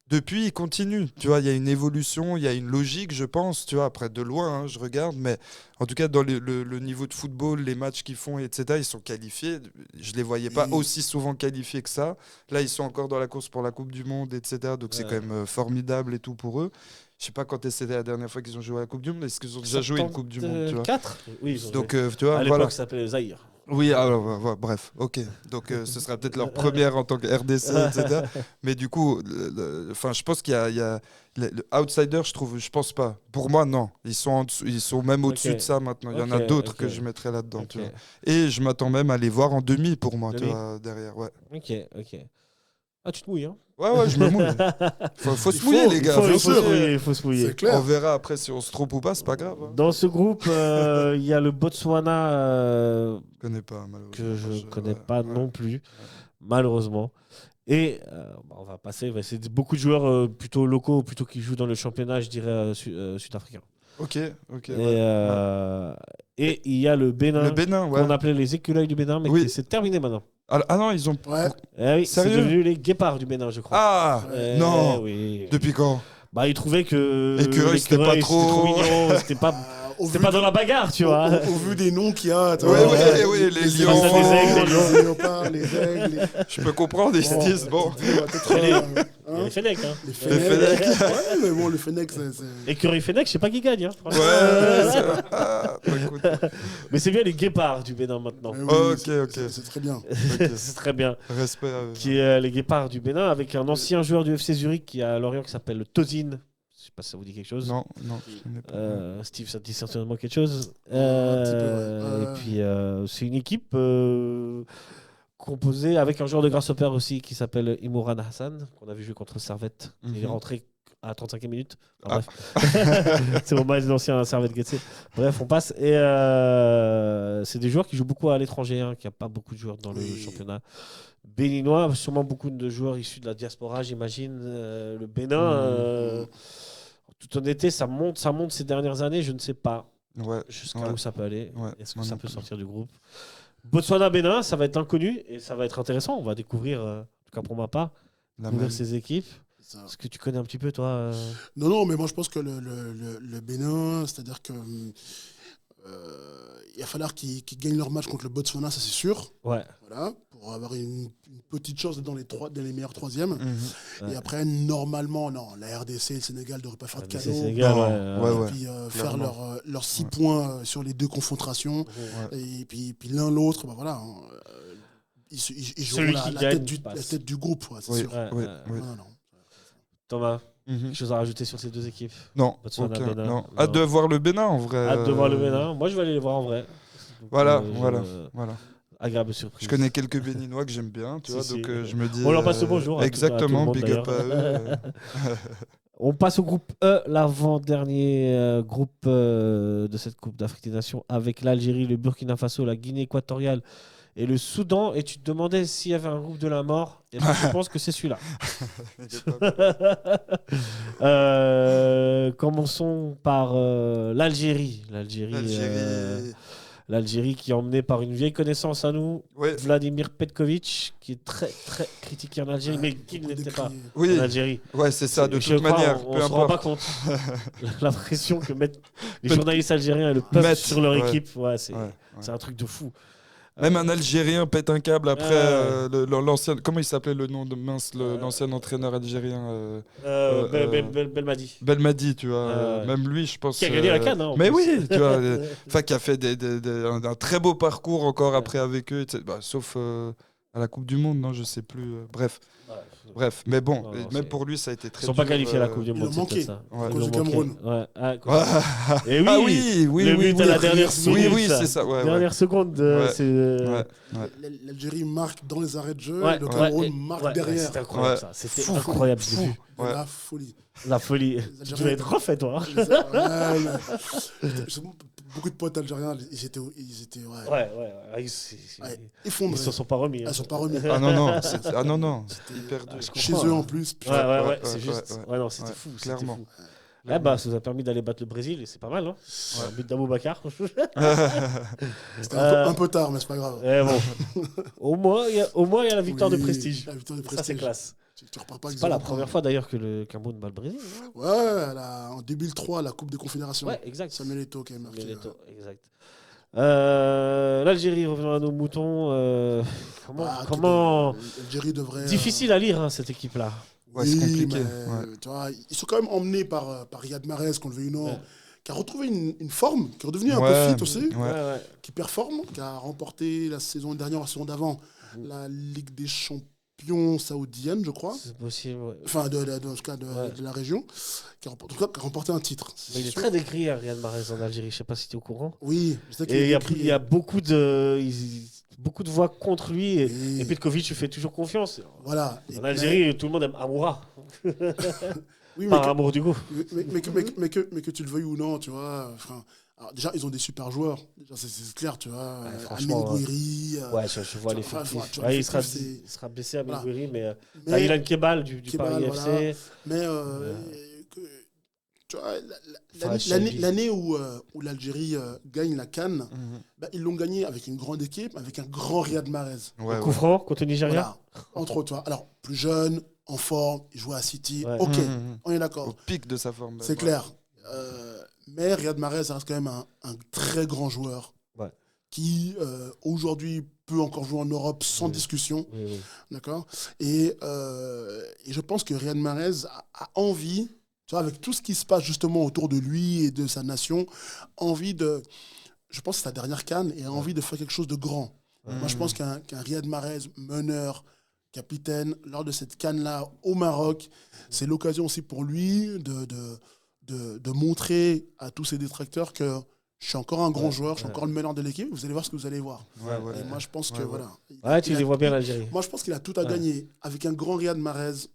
Depuis, il continue. Tu vois, il y a une évolution, il y a une logique, je pense. Tu vois, après, de loin, je regarde. Mais en tout cas, dans le niveau de football, les matchs qu'ils font, etc., ils sont qualifiés. Je ne les voyais pas aussi souvent qualifiés que ça. Là, ils sont encore dans la course pour la Coupe du Monde, etc. Donc, c'est quand même formidable et tout pour eux. Je ne sais pas quand c'était la dernière fois qu'ils ont joué à la Coupe du Monde. Est-ce qu'ils ont déjà joué une Coupe du Monde, tu vois 4 Oui, ils ont donc, joué. Tu vois, à l'époque, ça s'appelait Zaïre. Oui, alors, bref, ok. Donc ce sera peut-être leur première en tant que RDC, etc. Mais du coup, je pense qu'il y a le outsider, je pense pas. Pour moi, non. Ils sont même au-dessus de ça maintenant. Il y en a d'autres que je mettrais là-dedans. Tu vois. Et je m'attends même à les voir en demi pour moi, tu vois, derrière. Ouais. Ok. Ah, tu te mouilles, hein? Ouais, je me mouille. Faut se mouiller, les gars. Il faut se mouiller. C'est clair. On verra après si on se trompe ou pas, c'est pas grave. Hein. Dans ce groupe, il y a le Botswana connais pas, malheureusement. Que je connais pas non plus, malheureusement. Et on va passer. C'est beaucoup de joueurs plutôt locaux, plutôt qui jouent dans le championnat, je dirais, sud-africain. Ok. Et il y a le Bénin, qu'on appelait les écureuils du Bénin, mais c'est terminé maintenant. Ah non, ils ont... Oui, c'est devenu les guépards du Bénin, je crois. Ah non. Oui. Depuis quand? Ils trouvaient que l'écureuil, c'était pas trop mignon, c'était pas... C'est pas dans la bagarre, tu vois. Au vu des noms qu'il y a. Oui, les lions, les léopards, les aigles. Je peux comprendre, ils se disent, bon. Les Fennecs, hein. Les Fennecs. Ouais, mais bon, le Fennec, c'est... Écurie Fennec, je sais pas qui gagne. Hein, mais c'est bien les guépards du Bénin maintenant. Ok. C'est très bien. C'est très bien. Respect. Qui est les guépards du Bénin, avec un ancien joueur du FC Zurich qui est à Lorient qui s'appelle Tozin. Je sais pas si ça vous dit quelque chose. Non. Steve, ça te dit certainement quelque chose. Et puis, c'est une équipe composée avec un joueur de Grasshopper aussi qui s'appelle Imran Hassan, qu'on a vu jouer contre Servette. Il est rentré à la 35e minute. Bref. C'est au match d'ancien Servette Getse. Bref, on passe. Et c'est des joueurs qui jouent beaucoup à l'étranger, hein, qui n'y a pas beaucoup de joueurs dans le championnat béninois. Sûrement beaucoup de joueurs issus de la diaspora, j'imagine. Le Bénin... toute honnêteté, ça monte ces dernières années, je ne sais pas jusqu'à où ça peut aller. Est-ce que ça peut sortir du groupe? Botswana-Bénin, ça va être inconnu et ça va être intéressant. On va découvrir, en tout cas pour ma part, découvrir ces équipes. Est-ce que tu connais un petit peu, toi Non, mais moi je pense que le Bénin, c'est-à-dire que il va falloir qu'ils gagnent leur match contre le Botswana, ça c'est sûr. Ouais. Voilà, pour avoir une petite chance d'être dans les meilleurs troisièmes. Et après, normalement, non, la RDC et le Sénégal ne devraient pas faire de cadeau. Et puis faire leurs 6 points sur les 2 confrontations. Et puis l'un l'autre, voilà. Ils joueront la tête du groupe, c'est sûr. Thomas, quelque chose à rajouter sur ces 2 équipes? Non. Hâte de voir le Bénin en vrai. Hâte de voir le Bénin. Moi, je vais aller les voir en vrai. Donc, voilà. Agréable surprise. Je connais quelques Béninois que j'aime bien, tu vois, donc je me dis. On leur passe le bonjour. Exactement, big up à eux. On passe au groupe E, l'avant-dernier groupe de cette Coupe d'Afrique des Nations, avec l'Algérie, le Burkina Faso, la Guinée équatoriale et le Soudan. Et tu te demandais s'il y avait un groupe de la mort. Et ben, je pense que c'est celui-là. Commençons par l'Algérie. L'Algérie qui est emmenée par une vieille connaissance à nous, Vladimir Petkovic, qui est très très critiqué en Algérie, mais qui ne l'était pas en Algérie. Ouais, c'est ça, de toute manière. On ne se rend pas compte. La pression que mettent les journalistes algériens et le peuple sur leur équipe, c'est un truc de fou. Même un Algérien pète un câble après l'ancien. Comment il s'appelait le nom de l'ancien entraîneur algérien Belmadi. Belmadi, tu vois. Même lui, je pense. Qui a gagné la CAN, hein, mais oui, tu vois. Enfin, qui a fait un très beau parcours encore après avec eux, sauf à la Coupe du Monde, non, je sais plus. Bref, mais bon, même pour lui, ça a été très dur. Ils ne sont pas qualifiés à la Coupe du Monde. Ils ont manqué. À cause du Cameroun. Et oui, la dernière seconde. Oui, c'est ça. Dernière seconde. L'Algérie marque dans les arrêts de jeu, et le Cameroun marque derrière. C'était incroyable, ça. C'était incroyable, j'ai vu. La folie. La folie. Tu devais être refait, toi. beaucoup de potes algériens, ils étaient effondrés. Ils se sont pas remis. Ils se sont pas remis. Ah non, c'était hyper dur. Chez eux en plus. C'est juste. Ouais, non, c'était fou. Clairement. Ça nous a permis d'aller battre le Brésil et c'est pas mal, hein. Un but d'Aboubacar. C'était un peu tard, mais c'est pas grave. Bon. Au moins, il y a la victoire de prestige. La victoire de prestige. Ça, c'est classe. Tu repars pas. C'est pas la première fois d'ailleurs que le Cameroun bat le Brésil. En 2003, la Coupe des Confédérations. Ouais, exact. Samuel Eto'o qui a marqué. Exact. L'Algérie, revenons à nos moutons. Comment l'Algérie devrait. Difficile à lire, hein, cette équipe-là. Ouais, c'est compliqué. Tu vois, ils sont quand même emmenés par Riyad Mahrez, qu'on le veuille ou non, qui a retrouvé une forme, qui est redevenu un peu fit aussi, qui performe, qui a remporté la saison dernière, la saison d'avant, la Ligue des Champions saoudienne, je crois. C'est possible, ouais. Enfin, de la région, qui a remporté un titre. Mais il est très décrit, Riyad Mahrez en Algérie, je ne sais pas si tu es au courant. Oui, je sais qu'il est décrit. Il y a beaucoup de voix contre lui et Petkovic lui fait toujours confiance. Voilà. En Algérie, tout le monde aime Amoura. Oui, par amour du goût. Mais que tu le veuilles ou non, tu vois. Alors déjà, ils ont des super joueurs. Déjà, c'est clair, tu vois. Franchement, Amine Gouiri. Je vois l'effectif. Il sera blessé, Amine Gouiri, mais Ilan Kebal du Paris FC. Mais tu vois, l'année où l'Algérie gagne la CAN, ils l'ont gagné avec une grande équipe, avec un grand Riyad Mahrez. Coup franc contre le Nigeria. Entre autres, alors plus jeune, en forme, il jouait à City. Ok, on est d'accord. Au pic de sa forme. C'est clair. Mais Riyad Mahrez reste quand même un très grand joueur qui aujourd'hui peut encore jouer en Europe sans discussion. D'accord. Et je pense que Riyad Mahrez a envie, tu vois, avec tout ce qui se passe justement autour de lui et de sa nation, je pense que c'est sa dernière CAN et a envie de faire quelque chose de grand. Moi, je pense qu'un Riyad Mahrez, meneur, capitaine, lors de cette CAN-là au Maroc, c'est l'occasion aussi pour lui de montrer à tous ses détracteurs que je suis encore un grand joueur, je suis encore le meneur de l'équipe, vous allez voir ce que vous allez voir. Et moi, je pense que voilà. Tu les vois bien l'Algérie. Moi, je pense qu'il a tout à gagner. Avec un grand Riyad Mahrez.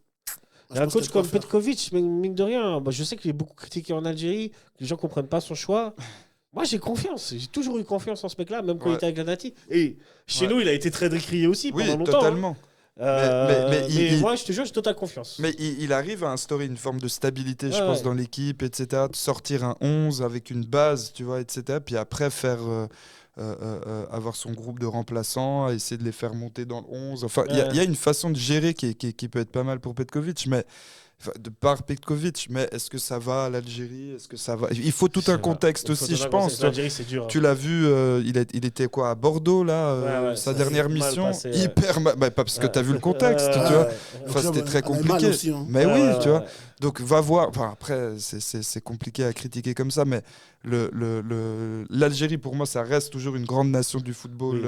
Il y a un coach comme Petkovic, mais mine de rien, je sais qu'il est beaucoup critiqué en Algérie, que les gens ne comprennent pas son choix. Moi, j'ai confiance. J'ai toujours eu confiance en ce mec-là, même quand il était avec la Nati. Et chez nous, il a été très décrié aussi pendant longtemps. Oui, totalement. Mais moi, je te jure, j'ai totale confiance. Mais il arrive à instaurer une forme de stabilité, je pense, dans l'équipe, etc. De sortir un 11 avec une base, tu vois, etc. Puis après, faire avoir son groupe de remplaçants, essayer de les faire monter dans le 11. Enfin, il y a une façon de gérer qui peut être pas mal pour Petkovic, mais de par Petkovic, mais est-ce que ça va à l'Algérie? Est-ce que ça va? Il faut tout un contexte aussi, je pense. L'Algérie, c'est dur. Tu l'as vu, il était quoi à Bordeaux là, sa dernière mission, hyper mal, parce que tu as vu le contexte, tu vois. Enfin, c'était très compliqué. Aussi, hein. Mais oui, tu vois. Donc va voir. Enfin, après, c'est compliqué à critiquer comme ça, mais l'Algérie pour moi, ça reste toujours une grande nation du football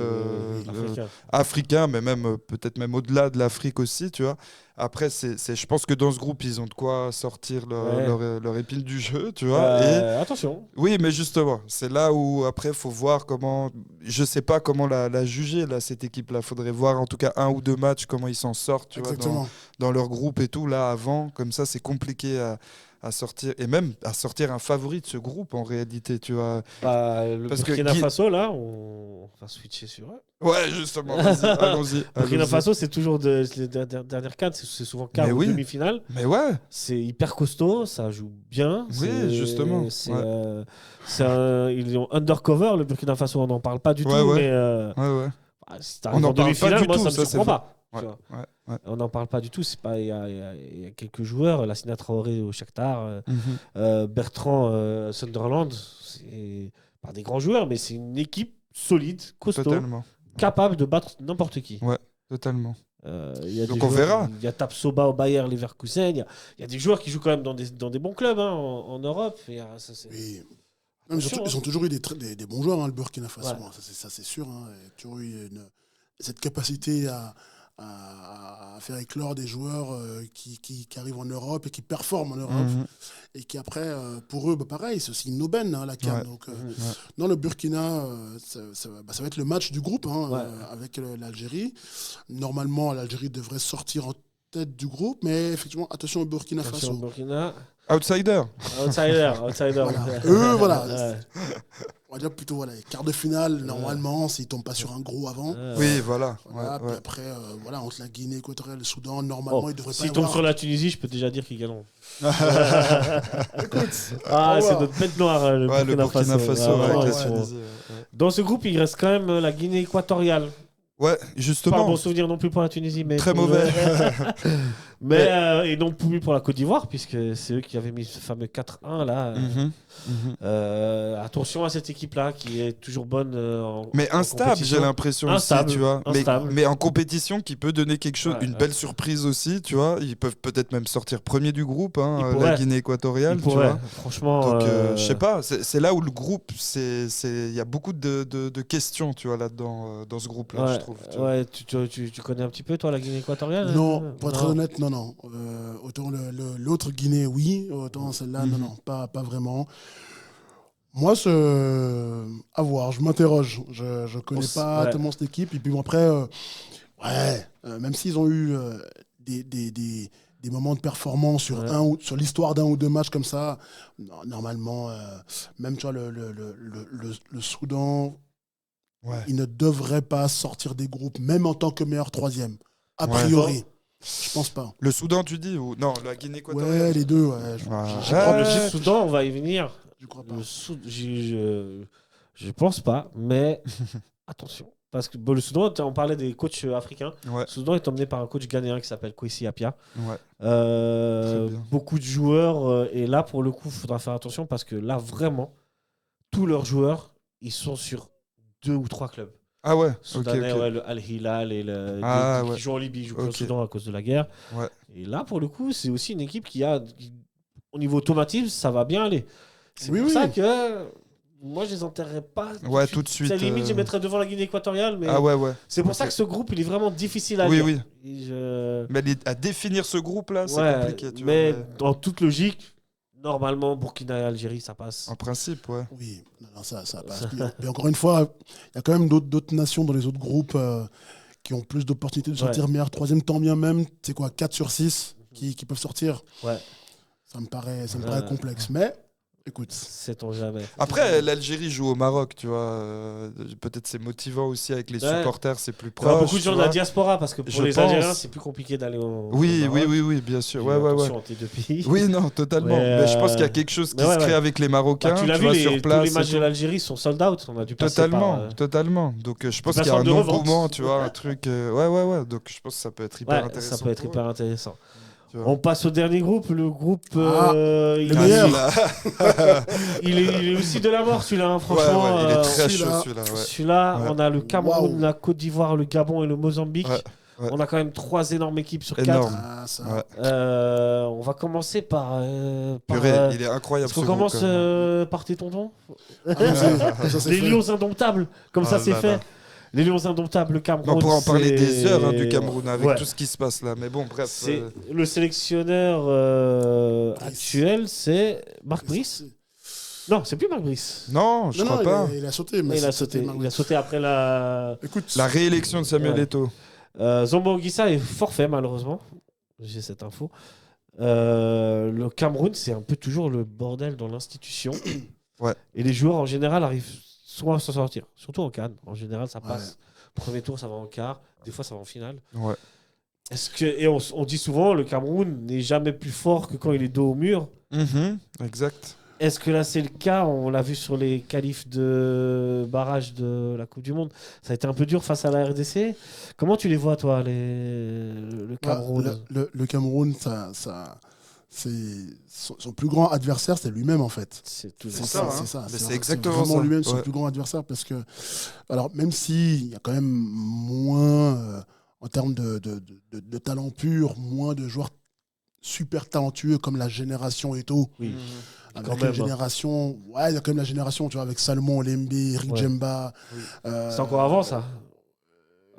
africain, mais même peut-être même au-delà de l'Afrique aussi, tu vois. Après, je pense que dans ce groupe, ils ont de quoi sortir leur épine du jeu, tu vois. Attention. Oui, mais justement, c'est là où après, il faut voir comment. Je sais pas comment la juger, là, cette équipe-là. Il faudrait voir en tout cas 1 ou 2 matchs, comment ils s'en sortent, tu vois, dans leur groupe et tout. Là, avant, comme ça, c'est compliqué à sortir, et même à sortir un favori de ce groupe en réalité, tu vois. Le Burkina Faso, là, on va switcher sur eux. Ouais, justement, allons-y. Burkina Faso, c'est toujours les dernières CAN, c'est souvent quart ou demi-finale. Mais ouais. C'est hyper costaud, ça joue bien. Oui, justement. Ils ont undercover, le Burkina Faso, on n'en parle pas du tout. Mais, si on n'en parle pas du tout, moi, ça me surprend pas. On n'en parle pas du tout. Il y a quelques joueurs, Lassina Traoré au Shakhtar, Bertrand Sunderland, c'est pas des grands joueurs, mais c'est une équipe solide, costaud, capable de battre n'importe qui. Ouais, totalement. Donc on verra. Il y a Tapsoba au Bayer Leverkusen, il y a des joueurs qui jouent quand même dans des bons clubs en Europe. Oui. Ils ont toujours eu des bons joueurs, hein, le Burkina Faso. Ouais. Ça, c'est sûr. Hein. Il y a toujours eu cette capacité à faire éclore des joueurs qui arrivent en Europe et qui performent en Europe. Et qui après, pour eux, pareil, c'est aussi une aubaine, hein, la CAN. Donc, dans le Burkina, ça va être le match du groupe avec l'Algérie. Normalement, l'Algérie devrait sortir en tête du groupe, mais effectivement, attention au Burkina Faso. Outsider. Voilà. Eux, voilà. on va dire plutôt voilà, quart de finale, normalement, s'ils ne tombent pas sur un gros avant. Oui, voilà. Puis après, entre la Guinée équatoriale et le Soudan, normalement, ils devraient pas. S'ils tombent sur la Tunisie, je peux déjà dire qu'ils gagneront. Écoute. C'est notre bête noire, le Burkina Faso. Dans ce groupe, il reste quand même la Guinée équatoriale. Ouais, justement. Pas un bon souvenir non plus pour la Tunisie, mais très mauvais. Et non plus pour la Côte d'Ivoire, puisque c'est eux qui avaient mis ce fameux 4-1 là. Attention à cette équipe-là qui est toujours bonne. Mais instable, j'ai l'impression aussi, tu vois. Mais en compétition, qui peut donner quelque chose, une belle surprise aussi, tu vois. Ils peuvent peut-être même sortir premier du groupe, la Guinée équatoriale, tu vois. Franchement. Donc, je sais pas, c'est là où le groupe, il y a beaucoup de questions, tu vois, là-dedans, dans ce groupe-là, je trouve. Tu connais un petit peu, toi, la Guinée équatoriale? Non, pour être honnête, non. Autant l'autre Guinée, oui. Autant celle-là, non, pas vraiment. Moi, à voir, je m'interroge. Je connais pas tellement cette équipe. Et puis bon, après, même s'ils ont eu des moments de performance sur l'histoire d'un ou deux matchs comme ça, normalement, même tu vois, le Soudan, il ne devrait pas sortir des groupes, même en tant que meilleur troisième. A priori. Je pense pas. Le Soudan, tu dis ou non, la Guinée équatoriale? Ouais, les deux. Le Soudan, on va y venir. Je crois pas. Je pense pas, mais attention. Parce que le Soudan, on parlait des coachs africains. Le Soudan est emmené par un coach ghanéen qui s'appelle Kwesi Appiah. Beaucoup de joueurs. Et là, pour le coup, il faudra faire attention parce que là, vraiment, tous leurs joueurs, ils sont sur 2 ou 3 clubs. Ah ouais, Soudanais, le Al-Hilal et qui jouent en Libye, ils jouent au Soudan à cause de la guerre. Et là, pour le coup, c'est aussi une équipe au niveau automatisme, ça va bien aller. C'est pour ça que moi, je les enterrerais pas tout de suite. C'est limite, je les mettrais devant la Guinée équatoriale. Mais c'est pour ça que ce groupe, il est vraiment difficile à lire. Mais à définir ce groupe-là, c'est compliqué. Mais dans toute logique, normalement, Burkina et Algérie, ça passe. En principe, Oui, ça passe. Mais encore une fois, il y a quand même d'autres nations dans les autres groupes qui ont plus d'opportunités de sortir meilleur troisième, tant bien même. C'est quoi, 4 sur 6 qui peuvent sortir. Ça me paraît complexe. Mais écoute, sait-on jamais. Après, l'Algérie joue au Maroc, tu vois. Peut-être c'est motivant aussi avec les supporters, c'est plus proche. Beaucoup de gens de la diaspora, parce que pour les Algériens, c'est plus compliqué d'aller au Maroc. Oui, bien sûr. Oui, non, totalement. Mais je pense qu'il y a quelque chose qui se crée avec les Marocains. Tu l'as vu, sur place, tous les matchs de l'Algérie sont sold out. On a dû passer totalement. Donc je pense qu'il y a un engouement, tu vois, un truc. Donc je pense que ça peut être hyper intéressant. Ça peut être hyper intéressant. On passe au dernier groupe, le groupe le meilleur. il est aussi de la mort celui-là, franchement. Il est très chaud celui-là. Celui-là, on a le Cameroun, la Côte d'Ivoire, le Gabon et le Mozambique. On a quand même 3 énormes équipes sur 4. On va commencer par. Purée, il est incroyable. Est-ce qu'on commence par tes tontons Les Lions indomptables, comme ça c'est fait. Les Lions indomptables, le Cameroun. On pourra en parler des heures du Cameroun avec tout ce qui se passe là. Mais bon, bref. Le sélectionneur actuel, c'est Marc Brice. Non, c'est plus Marc Brice. Non, je crois pas. Il a sauté. Il a sauté après la réélection de Samuel Eto'o. Zombo Anguissa est forfait, malheureusement. J'ai cette info. Le Cameroun, c'est un peu toujours le bordel dans l'institution. Et les joueurs, en général, arrivent souvent à s'en sortir. Surtout en CAN. En général, ça passe. Premier tour, ça va en quart. Des fois, ça va en finale. Et on dit souvent, le Cameroun n'est jamais plus fort que quand il est dos au mur. Exact. Est-ce que là, c'est le cas? On l'a vu sur les qualifs de barrage de la Coupe du Monde. Ça a été un peu dur face à la RDC. Comment tu les vois, toi, le Cameroun? Le Cameroun, son plus grand adversaire, c'est lui-même, en fait. C'est ça. C'est exactement vraiment lui-même son plus grand adversaire. Parce que, alors, même s'il y a quand même moins, en termes de talent pur, moins de joueurs super talentueux comme la génération Eto'o. Avec la génération, il y a quand même la génération, tu vois, avec Salomon Olembe, Eric Djemba. C'est encore avant ça?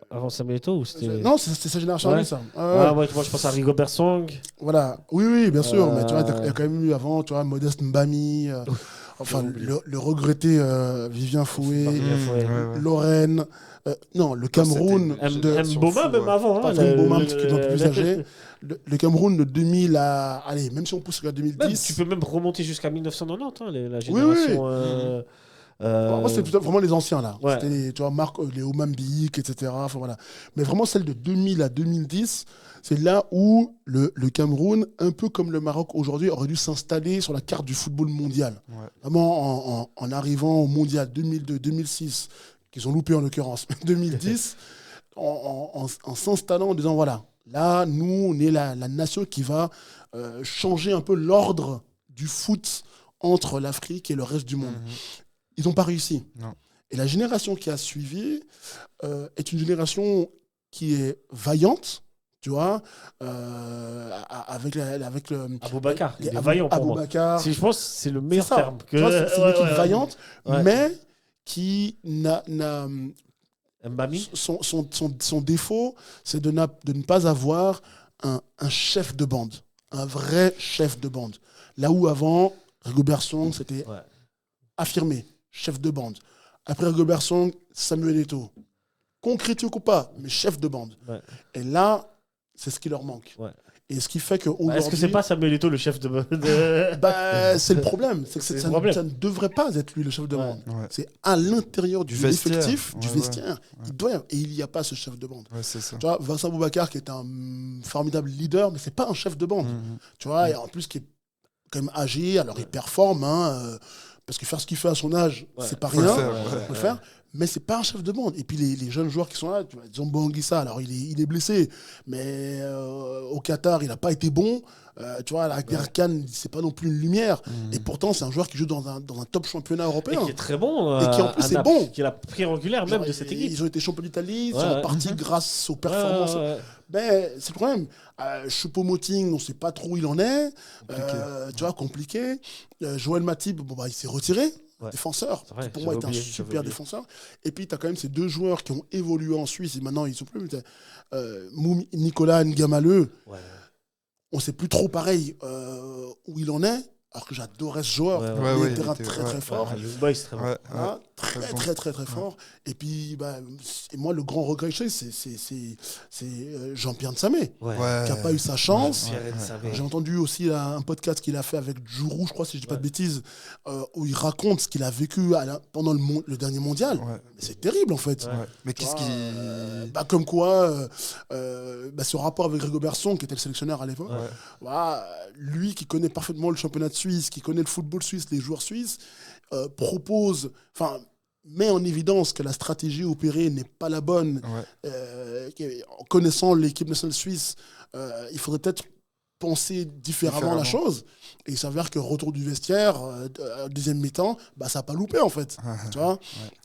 Avant Samuel Eto'o ou c'était... Non, c'était sa génération, ça. Moi, je pense à Rigobert Song. Voilà, oui, bien sûr. Mais tu vois, il y a quand même eu avant, tu vois, Modeste Mbami, le regretté Vivien Foué, Lorraine. Non, le Cameroun. Mboma, même avant. Pas Mboma, un petit peu plus âgé. Le Cameroun de 2000 à... Allez, même si on pousse jusqu'à 2010... Tu peux même remonter jusqu'à 1990, la génération... Moi, c'était vraiment les anciens, là. Ouais. C'était tu vois, Marc, les Omambik, etc. Enfin, voilà. Mais vraiment, celle de 2000 à 2010, c'est là où le Cameroun, un peu comme le Maroc aujourd'hui, aurait dû s'installer sur la carte du football mondial. Ouais. Vraiment, en arrivant au mondial 2002, 2006, qu'ils ont loupé en l'occurrence, 2010, en s'installant en disant, voilà, là, nous, on est la nation qui va changer un peu l'ordre du foot entre l'Afrique et le reste du monde. Ils n'ont pas réussi. Non. Et la génération qui a suivi est une génération qui est vaillante, tu vois, avec le... Aboubacar, il est vaillant pour moi. Je pense que c'est le meilleur terme. C'est une équipe vaillante, mais qui n'a son défaut, c'est de ne pas avoir un chef de bande, un vrai chef de bande. Là où avant, Rigobert Song, c'était affirmé, chef de bande. Après Rigobert Song, Samuel Eto'o. Qu'on critique ou pas, mais chef de bande. Ouais. Et là, c'est ce qui leur manque. Ouais. Et ce qui fait qu'aujourd'hui... Est-ce que c'est pas Samuel Eto'o le chef de bande c'est le problème. C'est que ça ne devrait pas être lui le chef de bande. Ouais. C'est à l'intérieur du effectif, du vestiaire. Ouais. Il doit, et il n'y a pas ce chef de bande. Ouais, c'est ça. Tu vois, Vincent Boubacar, qui est un formidable leader, mais c'est pas un chef de bande. Tu vois, et en plus, qui est quand même âgé, alors il performe, parce que faire ce qu'il fait à son âge, c'est pas rien. Faut le faire. Mais c'est pas un chef de bande. Et puis les jeunes joueurs qui sont là, tu vois, Zombo Anguissa, alors il est blessé, mais au Qatar, il n'a pas été bon. Tu vois, la Guerre-Can, c'est pas non plus une lumière. Et pourtant, c'est un joueur qui joue dans un top championnat européen. Et qui est très bon. Et qui en plus est bon. Qui est la prix angulaire même de cette équipe. Ils ont été champions d'Italie, ils sont partis grâce aux performances. Mais c'est le problème. Choupo-Moting, on ne sait pas trop où il en est. Tu vois, compliqué. Joël Matip, il s'est retiré. Défenseur, qui pour moi est un super défenseur. Et puis tu as quand même ces deux joueurs qui ont évolué en Suisse et maintenant ils sont plus. Nicolas Ngamaleu, on ne sait plus trop pareil où il en est. Alors que j'adorais ce joueur, il était très fort. Très fort. Et puis, et moi, le grand regret que j'ai, c'est Jean-Pierre Nsamé, qui n'a pas eu sa chance. J'ai entendu aussi un podcast qu'il a fait avec Djourou, je crois, si je ne dis pas de bêtises, où il raconte ce qu'il a vécu pendant le dernier mondial. C'est terrible, en fait. Mais qu'est-ce qui... comme quoi, ce rapport avec Rigobert Song, qui était le sélectionneur à l'époque, lui qui connaît parfaitement le championnat de Suisse, qui connaît le football suisse, les joueurs suisses, met en évidence que la stratégie opérée n'est pas la bonne. En connaissant l'équipe nationale suisse, il faudrait peut-être penser différemment la chose. Et il s'avère que retour du vestiaire, deuxième mi-temps, ça n'a pas loupé en fait. Tu vois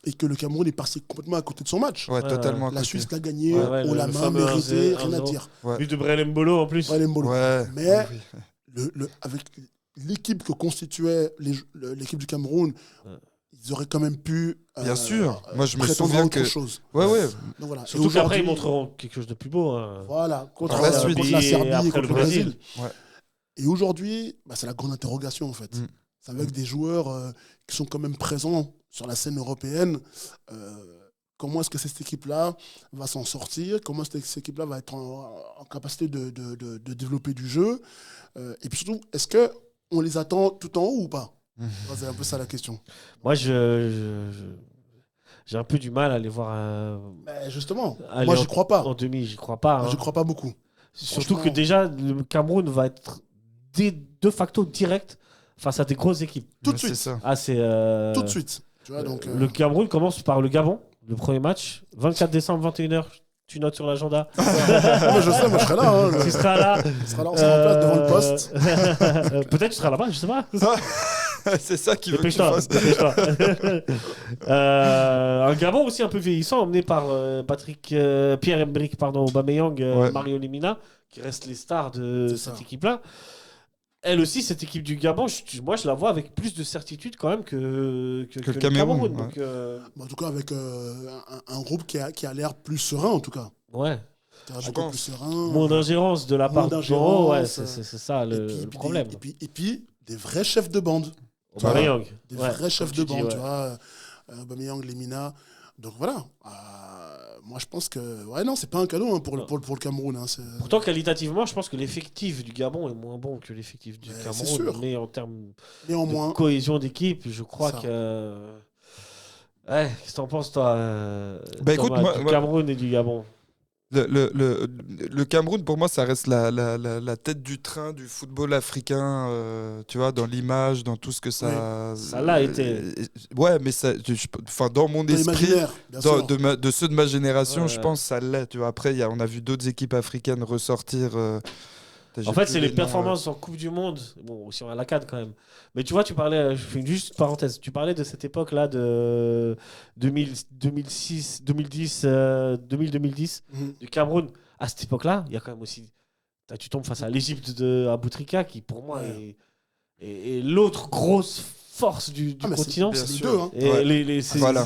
et que le Cameroun est parti complètement à côté de son match. Totalement la Suisse l'a gagné, on l'a main mérité, rien à dire. But de Brel Mbolo en plus. Mais avec l'équipe que constituait l'équipe du Cameroun, ils auraient quand même pu. Bien sûr. Moi, je me souviens que. Chose. Donc, voilà. Surtout qu'après, ils montreront quelque chose de plus beau. Voilà. Contre la Serbie et contre le Brésil. Et aujourd'hui, c'est la grande interrogation, en fait. C'est avec des joueurs qui sont quand même présents sur la scène européenne. Comment est-ce que cette équipe-là va s'en sortir? Comment est-ce que cette équipe-là va être en capacité de développer du jeu? Et puis surtout, est-ce qu'on les attend tout en haut ou pas? C'est un peu ça la question. Moi, j'ai un peu du mal à les voir. Justement, moi, j'y crois pas. En demi, j'y crois pas. J'y crois pas beaucoup. Surtout que déjà, le Cameroun va être de facto direct face à des grosses équipes. Tout de suite. Tout de suite. Tu vois, donc, le Cameroun commence par le Gabon, le premier match, 24 décembre, 21h. Tu notes sur l'agenda. Moi, je sais, moi je serai là. Tu seras là. On sera en place devant le poste. Peut-être tu seras là-bas, je sais pas. C'est ça qui veut que tu fasses. Un Gabon aussi un peu vieillissant, emmené par Pierre-Emerick Aubameyang, Mario Lemina, qui restent les stars de cette équipe-là. Elle aussi, cette équipe du Gabon, moi je la vois avec plus de certitude quand même que le Cameroun. Donc, en tout cas, avec un groupe qui a l'air plus serein, en tout cas. Ouais. Plus serein. Moins d'ingérence de la part de c'est ça le problème. Et puis, des vrais chefs de bande. Aubameyang. Des vrais chefs de bande, tu vois. Aubameyang, Lemina. Donc voilà. Moi, je pense que... non, c'est pas un cadeau pour le Cameroun. Pourtant, qualitativement, je pense que l'effectif du Gabon est moins bon que l'effectif du Cameroun. Mais en termes de cohésion d'équipe, je crois que... Ouais, qu'est-ce que t'en penses, toi écoute, du Cameroun et du Gabon. Le Cameroun, pour moi, ça reste la tête du train du football africain, tu vois, dans l'image, dans tout ce que ça... Ça l'a été. Ouais, mais ça, dans mon esprit, de ceux de ma génération, je pense que ça l'est. Tu vois. Après, on a vu d'autres équipes africaines ressortir... En fait, c'est les performances en Coupe du Monde. Bon, aussi on a la CAN quand même. Mais tu vois, tu parlais, je fais juste une parenthèse, tu parlais de cette époque-là de 2006, 2010, 2010 du Cameroun. À cette époque-là, il y a quand même aussi. Tu tombes face à l'Égypte de Aboutrika, qui pour moi est l'autre grosse force du continent. C'est les deux. Hein. Et voilà.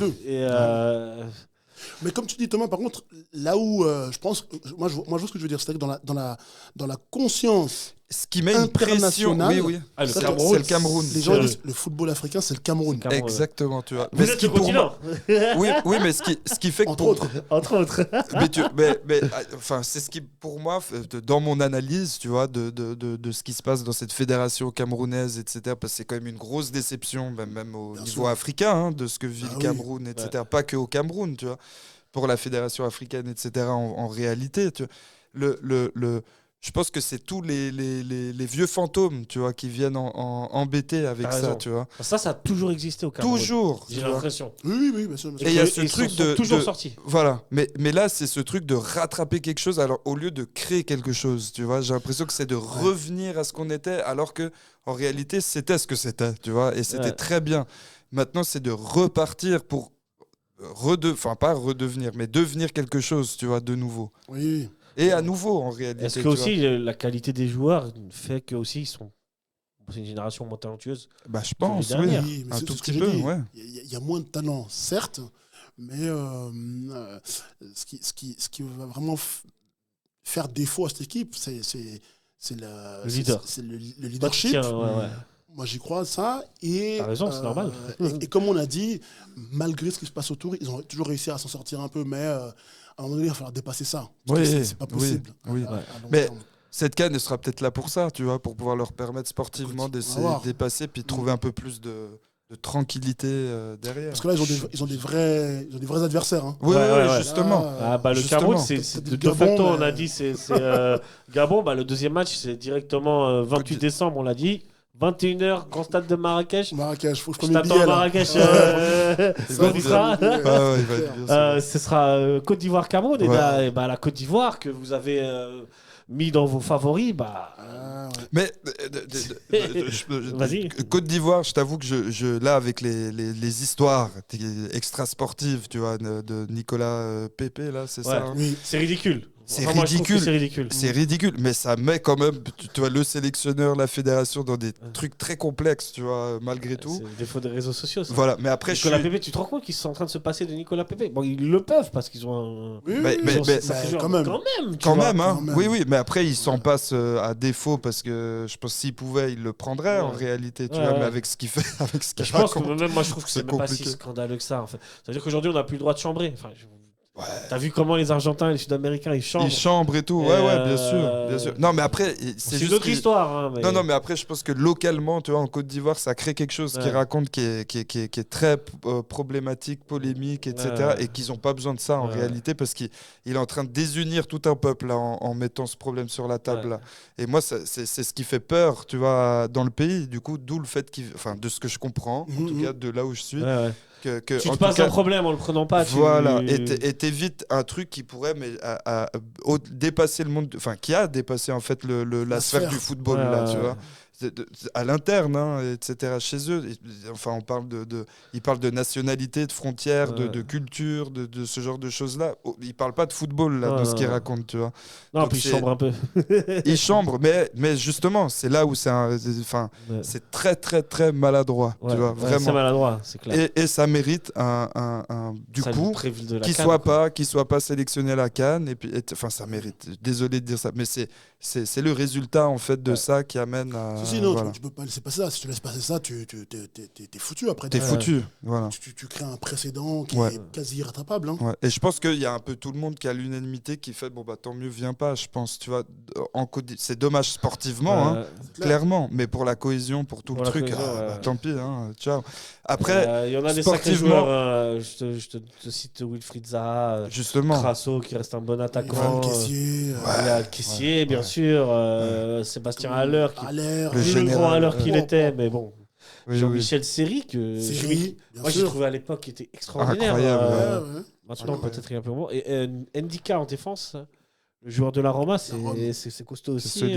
Mais comme tu dis, Thomas, par contre, là où je pense, moi je vois ce que je veux dire, c'est-à-dire que dans la conscience ce qui met une pression, oui. C'est le Cameroun. Les gens disent le football africain, c'est le Cameroun. Exactement, tu vois. Vous êtes le continent. Oui, mais ce qui fait que entre autres. mais enfin, c'est ce qui, pour moi, dans mon analyse, tu vois, de ce qui se passe dans cette fédération camerounaise, etc. Parce que c'est quand même une grosse déception, même au niveau africain, de ce que vit le Cameroun, etc. Ouais. Pas que au Cameroun, tu vois, pour la fédération africaine, etc. En réalité, tu vois, je pense que c'est tous les vieux fantômes, tu vois, qui viennent embêter avec ça, tu vois. Ça a toujours existé au Cameroun. Toujours. J'ai l'impression. Oui, bien sûr. Et il y a ce truc de toujours sorti. Voilà. Mais là, c'est ce truc de rattraper quelque chose, alors au lieu de créer quelque chose, tu vois. J'ai l'impression que c'est de revenir à ce qu'on était, alors que en réalité, c'était ce que c'était, tu vois. Et c'était très bien. Maintenant, c'est de repartir pour pas redevenir, mais devenir quelque chose, tu vois, de nouveau. Oui. Et à nouveau, en réalité. Est-ce que aussi la qualité des joueurs fait que aussi ils sont c'est une génération moins talentueuse? Je pense, oui, un tout petit peu. Il y a moins de talent, certes, mais ce qui va vraiment faire défaut à cette équipe, c'est le leadership. Moi, j'y crois, ça. Et, t'as raison, c'est normal. Et comme on a dit, malgré ce qui se passe autour, ils ont toujours réussi à s'en sortir un peu, mais à un moment donné, il va falloir dépasser ça. C'est pas possible. Mais cette CAN, elle sera peut-être là pour ça, tu vois, pour pouvoir leur permettre sportivement d'essayer de dépasser, puis de trouver un peu plus de tranquillité derrière. Parce que là, ils ont des vrais adversaires. Hein. Oui, justement. Le Cameroun, c'est de facto, on a dit, c'est Gabon. Le deuxième match, c'est directement 28 décembre, on l'a dit. 21h, grand stade de Marrakech. Faut que je t'attends à Marrakech. Ce sera Côte d'Ivoire-Cameroun. Et la Côte d'Ivoire que vous avez mis dans vos favoris, Mais vas-y. Côte d'Ivoire, je t'avoue que là, avec les histoires extra-sportives, tu vois, de Nicolas Pépé, là, c'est ça. Oui. C'est ridicule. C'est ridicule, mais ça met quand même, tu vois, le sélectionneur, la fédération dans des trucs très complexes, tu vois, malgré tout. C'est le défaut des réseaux sociaux, ça. Voilà, mais après, Nicolas Pépé, tu te rends compte qu'ils sont en train de se passer de Nicolas Pépé? Bon, ils le peuvent parce qu'ils ont un... Quand même, hein. Oui, mais après, ils s'en passent à défaut parce que je pense que s'ils pouvaient, ils le prendraient en réalité, tu vois, mais avec ce qu'il fait, avec ce qu'il raconte. Moi, je trouve que c'est même pas si scandaleux que ça, en fait. C'est-à-dire qu'aujourd'hui, on n'a plus le droit de chambrer. T'as vu comment les Argentins et les Sud-Américains ils chambrent et tout, bien sûr. Non, mais après, c'est une autre histoire. Non, mais après, je pense que localement, tu vois, en Côte d'Ivoire, ça crée quelque chose qui raconte qui est très problématique, polémique, etc. Et qu'ils n'ont pas besoin de ça en réalité parce qu'il est en train de désunir tout un peuple là, en mettant ce problème sur la table. Là. Et moi, c'est ce qui fait peur, tu vois, dans le pays. Du coup, d'où le fait de ce que je comprends, en tout cas, de là où je suis. Tu te passes un problème en le prenant pas. Voilà, et t'évites un truc qui pourrait dépasser le monde, qui a dépassé en fait la sphère du football là, tu vois. À l'interne, etc. Chez eux, on parle ils parlent de nationalité, de frontières, de culture, de ce genre de choses-là. Ils parlent pas de football là, de ce qu'ils racontent, tu vois. Non, donc puis ils chambrent un peu. Ils chambrent, mais justement, c'est là où c'est très très très maladroit, tu vois, vraiment. C'est maladroit, c'est clair. Et ça mérite qu'il soit pas sélectionné à la CAN. Et puis, ça mérite. Désolé de dire ça, mais c'est le résultat en fait de ça qui amène à. Si, non, tu peux pas laisser passer ça. Si tu laisses passer ça, t'es foutu après. T'es foutu, voilà. Tu crées un précédent qui est quasi irrattrapable. Hein. Ouais. Et je pense qu'il y a un peu tout le monde qui a l'unanimité qui fait tant mieux, viens pas, je pense. Tu vois, c'est dommage sportivement, clairement, mais pour la cohésion, pour tout le truc, tant pis, ciao. Après, il y en a des sacrés joueurs. Je te cite Wilfried Zaha, justement. Crasso qui reste un bon attaquant. Caissier. Il y a Caissier, bien sûr. Sébastien Haller, le grand Haller qu'il était, mais bon. Jean-Michel Seri, moi j'ai trouvé à l'époque qui était extraordinaire. Incroyable. Maintenant, peut-être il y a un peu moins. Et Ndika en défense, le joueur de la Roma, c'est costaud aussi.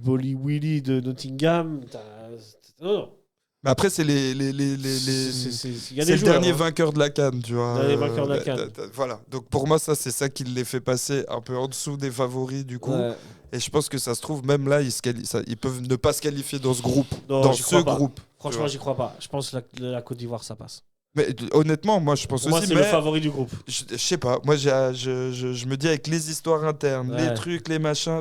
Bolly Willy de Nottingham. Non. Mais après, c'est le dernier vainqueur de la CAN, tu vois. Dernier vainqueur de la CAN. Voilà. Donc pour moi, c'est ça qui les fait passer un peu en dessous des favoris, du coup. Ouais. Et je pense que ça se trouve, même là, ils peuvent ne pas se qualifier dans ce groupe. Non, dans ce groupe. Franchement, j'y crois pas. Je pense que la Côte d'Ivoire, ça passe. Mais honnêtement, moi je pense pour aussi. Moi, c'est le favori du groupe. Je sais pas. Moi, je me dis avec les histoires internes, les trucs, les machins,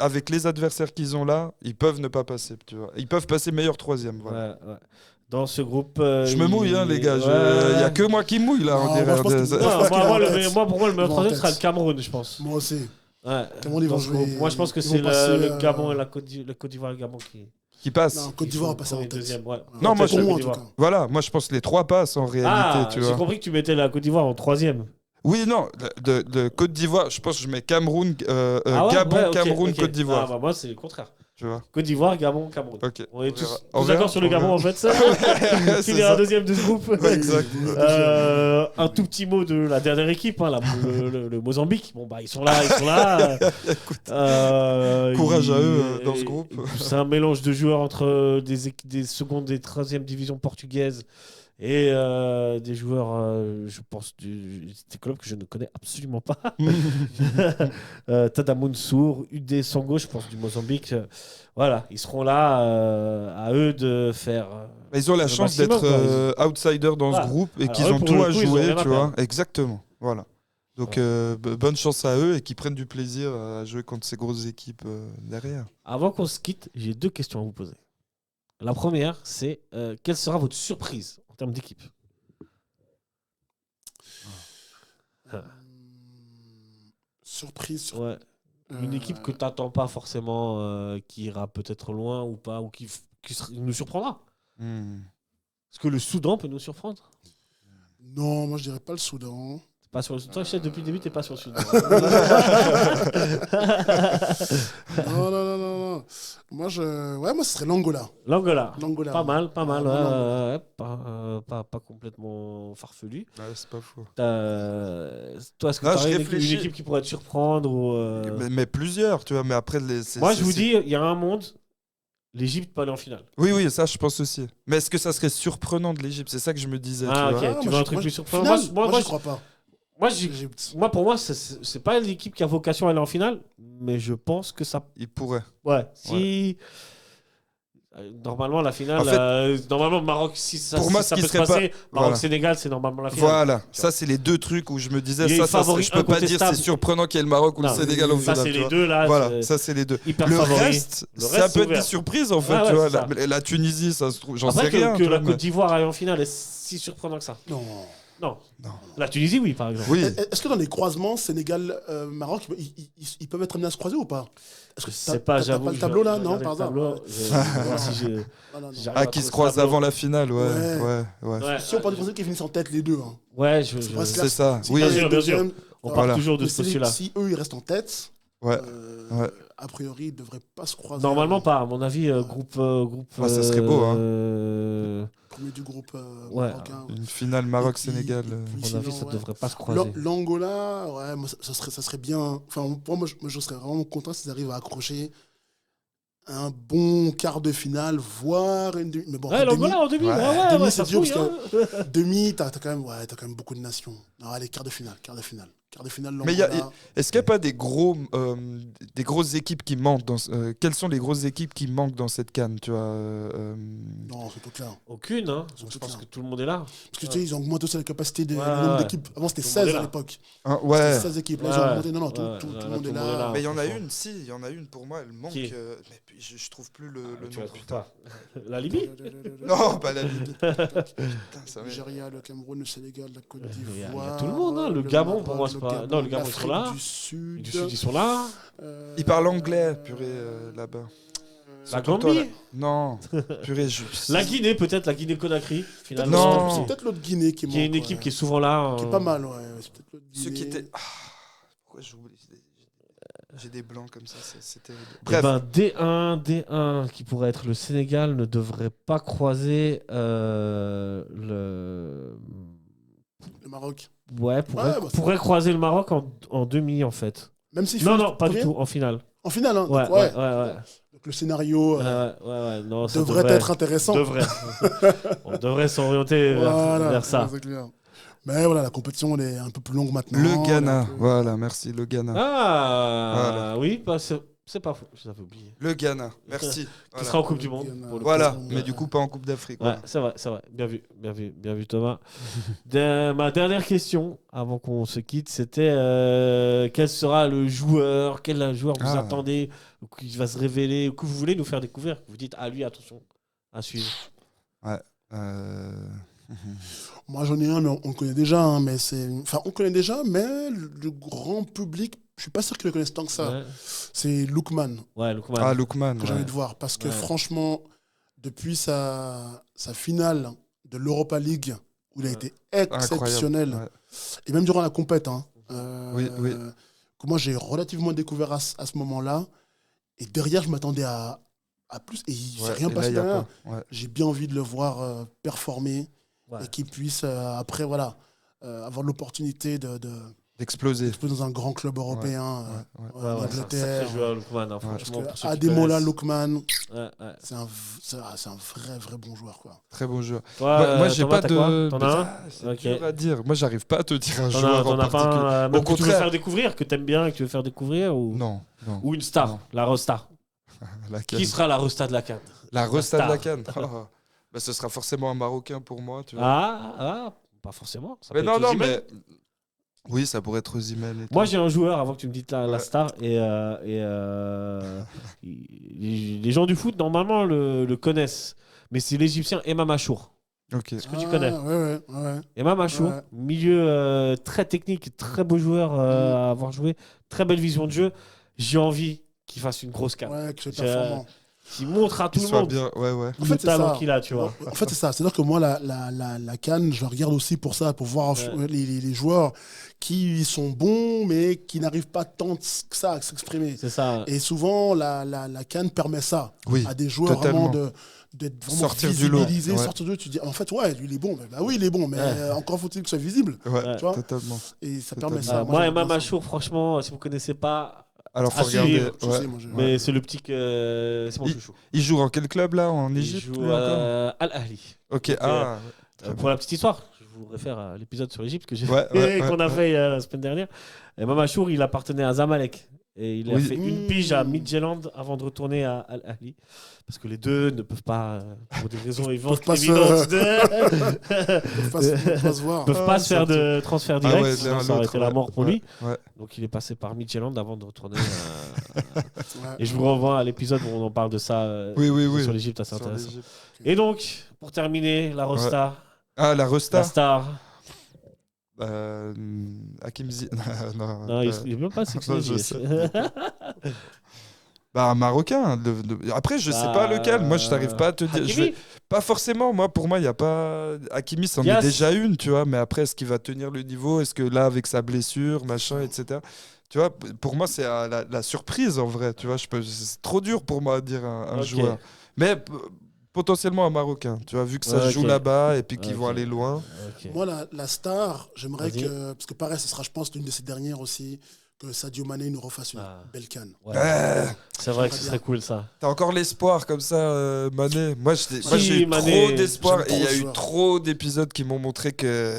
avec les adversaires qu'ils ont là, ils peuvent ne pas passer. Tu vois. Ils peuvent passer meilleur troisième. Voilà. Ouais. Dans ce groupe. Je me mouille, les gars. Il y a que moi qui mouille là. Moi, pour moi, le meilleur troisième sera le Cameroun, je pense. Moi aussi. Ouais. Moi, je pense que c'est le Gabon et la Côte d'Ivoire et le Gabon qui passe. Non, Côte d'Ivoire va passer en deuxième. Non, moi je pense que les trois passent en réalité. Tu vois. J'ai compris que tu mettais la Côte d'Ivoire en troisième. Oui, non, de Côte d'Ivoire, je pense que je mets Cameroun, Gabon, Cameroun, Côte d'Ivoire. Moi, c'est le contraire. Tu vois. Côte d'Ivoire, Gabon, Cameroun. Okay. On est tous d'accord sur le Gabon en fait. Qui est un deuxième de ce groupe. Exact. Un tout petit mot de la dernière équipe, le Mozambique. Bon bah ils sont là. Courage à eux dans ce groupe. C'est un mélange de joueurs entre des secondes et troisième divisions portugaises et des joueurs, je pense, des clubs que je ne connais absolument pas. Tada Mansour, UD Songo, je pense, du Mozambique. Voilà, ils seront là, à eux de faire. Ils ont la chance d'être outsiders dans ce groupe et qu'ils ont tout à jouer, tu vois. Exactement. Voilà. Donc, bonne chance à eux et qu'ils prennent du plaisir à jouer contre ces grosses équipes derrière. Avant qu'on se quitte, j'ai 2 questions à vous poser. La première, c'est quelle sera votre surprise en termes d'équipe? Surprise. Ouais. Une équipe que tu n'attends pas forcément, qui ira peut-être loin ou pas, ou qui nous surprendra. Est-ce que le Soudan peut nous surprendre? Non, moi je dirais pas le Soudan. Pas sur le Soudan. Toi, depuis le début, tu n'es pas sur le Soudan. Non. Moi, ce serait l'Angola. L'Angola. Pas mal. Pas complètement farfelu. Ouais, c'est pas faux. Toi, est-ce que tu as une équipe qui pourrait te surprendre ou mais plusieurs, tu vois. Mais après, moi, je vous dis, il y a un monde. L'Égypte peut aller en finale. Oui, ça je pense aussi. Mais est-ce que ça serait surprenant de l'Égypte? C'est ça que je me disais. Tu veux un truc plus surprenant? Moi, je crois pas. Moi, pour moi, c'est pas l'équipe qui a vocation à aller en finale, mais je pense que ça. Il pourrait. Ouais. Si. Normalement, la finale. En fait, normalement, Maroc, si ça, pour moi, si ça peut se passer, Maroc-Sénégal, c'est normalement la finale. Voilà. Ça, c'est les 2 trucs où je me disais, je peux pas dire c'est surprenant qu'il y ait le Maroc ou le Sénégal au final. Ça, c'est les 2 là. Voilà, ça, c'est les 2. Le reste, ça peut être des surprises en fait. Tu vois, la Tunisie, ça se trouve, j'en sais rien. Que la Côte d'Ivoire aille en finale est si surprenant que ça. Non. La Tunisie, oui, par exemple. Oui. Est-ce que dans les croisements Sénégal-Maroc, ils peuvent être amenés à se croiser ou pas? Est-ce que t'as pas le tableau là? Non, par exemple. Qui se croisent avant la finale, ouais. Si on part du principe qu'ils finissent en tête les deux. Ouais, c'est ça. Oui, bien sûr. On part toujours de ce postulat. Si eux, ils restent en tête. Ouais. A priori, ils ne devraient pas se croiser. Normalement pas, à mon avis, groupe. Ça serait beau, Premier du groupe marocain. Une finale Maroc-Sénégal. À mon avis, ça ne devrait pas se croiser. L'Angola, moi, ça serait bien. Enfin, pour moi, je serais vraiment content s'ils arrivent à accrocher un bon quart de finale, voire une demi. Mais bon, l'Angola en demi, demi, c'est dur parce que demi, t'as quand même beaucoup de nations. Non, allez, quart de finale, l'Angola. Mais est-ce qu'il n'y a pas des grosses équipes qui manquent quelles sont les grosses équipes qui manquent dans cette CAN, tu vois Non, c'est Aucune, hein. Je pense que tout le monde est là. Parce que tu sais, ils ont augmenté aussi la capacité des nombre d'équipes. Avant, c'était 16 à l'époque. Ouais. C'était 16 équipes. Là, ils ont augmenté. Non, tout le monde est là. Mais il y en a une pour moi, elle manque. Mais je trouve plus le nom. Putain. La Libye? Non, pas la Libye. Nigeria, le Cameroun, le Sénégal, la Côte d'Ivoire. Il y a tout le monde, hein. Le Gabon, pour moi, c'est pas. Non, le Gabon, ils sont là. Du Sud, ils sont là. Ils parlent anglais, purée, là-bas. La Gambie? Non, purée, La Guinée, peut-être, la Guinée-Conakry, finalement. Non, c'est peut-être l'autre Guinée qui manque. Il y a une équipe qui est souvent là. Qui est pas mal, ouais. C'est peut-être l'autre Guinée. Ceux qui étaient. Pourquoi j'oublie? J'ai des blancs comme ça, c'est terrible. Bref. D1 qui pourrait être le Sénégal ne devrait pas croiser le Maroc. Ouais, pourrait croiser le Maroc en demi en fait. Même si non, pas du tout, en finale. En finale, hein. Ouais. Donc le scénario non, devrait être intéressant. On devrait s'orienter vers ça. C'est clair. Mais voilà, la compétition elle est un peu plus longue maintenant. Le Ghana, voilà, merci, le Ghana. Voilà. Oui, c'est pas faux, j'avais oublié. Le Ghana, merci. Qui sera en Coupe du Monde. Voilà, mais du coup pas en Coupe d'Afrique. Ouais, c'est vrai. Bien vu Thomas. Ma dernière question, avant qu'on se quitte, c'était quel sera le joueur, quel joueur vous attendez, qui va se révéler, que vous voulez nous faire découvrir. Vous dites, lui, attention, à suivre. Ouais. Moi j'en ai un, mais on le connaît déjà. Hein, mais on connaît déjà, mais le grand public, je suis pas sûr qu'ils le connaissent tant que ça. Ouais. C'est Lookman. Ouais, Lookman. Lookman. Que j'ai envie de voir. Parce que franchement, depuis sa finale de l'Europa League, où il a été exceptionnel, et même durant la compète, oui. que moi j'ai relativement découvert à ce moment-là. Et derrière, je m'attendais à plus. Et il ne s'est rien passé derrière. J'ai bien envie de le voir performer. Et qu'il puisse, après, avoir l'opportunité d'exploser dans un grand club européen, en Angleterre. Franchement, Ademola Lookman, c'est un vrai bon joueur. Quoi. Très bon joueur. Moi, j'ai pas de... T'en as un? C'est dur à dire. Moi, j'arrive pas à te dire un joueur en particulier. Au contraire, tu veux faire découvrir, que t'aimes bien, que tu veux faire découvrir ou... Non. Ou une star, la Rosta. Qui sera la Rosta de la CAN? La Rosta de la CAN. Ce sera forcément un Marocain pour moi. Tu vois. Pas forcément. Ça mais non, mais... Oui, ça pourrait être Osimhen. Moi, j'ai un joueur, avant que tu me dises la star, et les gens du foot, normalement, le connaissent. Mais c'est l'Égyptien Emam Achour. Est-ce que tu connais? Ouais. Emam Achour, milieu très technique, très beau joueur à avoir joué, très belle vision de jeu. J'ai envie qu'il fasse une grosse CAN. Ouais, que c'est performant. Qui montre à tout le monde le talent qu'il a, tu vois. En fait, c'est ça. C'est-à-dire que moi, la CAN, je regarde aussi pour ça, pour voir les joueurs qui sont bons, mais qui n'arrivent pas tant que ça à s'exprimer. C'est ça. Et souvent, la CAN permet ça à des joueurs totalement. Vraiment d'être vraiment visibilisés, sortir du lot. Tu dis, en fait, lui, il est bon. Oui, il est bon, mais encore faut-il qu'il soit visible. Tu vois totalement. Et ça permet ça. Moi, Emam Achour, franchement, si vous ne connaissez pas... Alors, faut regarder. Mais c'est le petit que... C'est mon chouchou. Il joue en quel club, là, en Égypte? Il joue à Al-Ahli. Ok, pour la petite histoire, je vous réfère à l'épisode sur l'Égypte qu'on a fait la semaine dernière. Emam Achour, il appartenait à Zamalek. Et il a fait une pige à Midtjylland avant de retourner à Al-Ahli. Parce que les deux ne peuvent pas, pour des raisons évidentes, peuvent pas se faire de transfert direct. Ça aurait été la mort pour lui. Donc il est passé par Midtjylland avant de retourner. Et je vous renvoie à l'épisode où on en parle de ça sur l'Égypte, assez intéressant. Et donc, pour terminer, la Rosta. La Rosta. La star. Hakim Ziyech. Non, il ne veut pas s'exprimer. Un Marocain. Après, je sais pas lequel. Moi, je n'arrive pas à te dire. Pas forcément. Pour moi, il n'y a pas. Hakimi, c'en est déjà une, tu vois. Mais après, est-ce qu'il va tenir le niveau? Est-ce que là, avec sa blessure, machin, etc. Tu vois, pour moi, c'est la surprise en vrai. Tu vois, c'est trop dur pour moi de dire un joueur. Mais potentiellement un Marocain, tu vois, vu que ça se joue là-bas et puis qu'ils vont aller loin. Moi, la star, j'aimerais que... Parce que pareil, ce sera, je pense, l'une de ces dernières aussi, que Sadio Mané nous refasse une belle CAN. C'est vrai que ce serait cool, ça. T'as encore l'espoir comme ça, Mané? Moi, j'ai eu trop d'espoir et il y a eu trop d'épisodes qui m'ont montré que...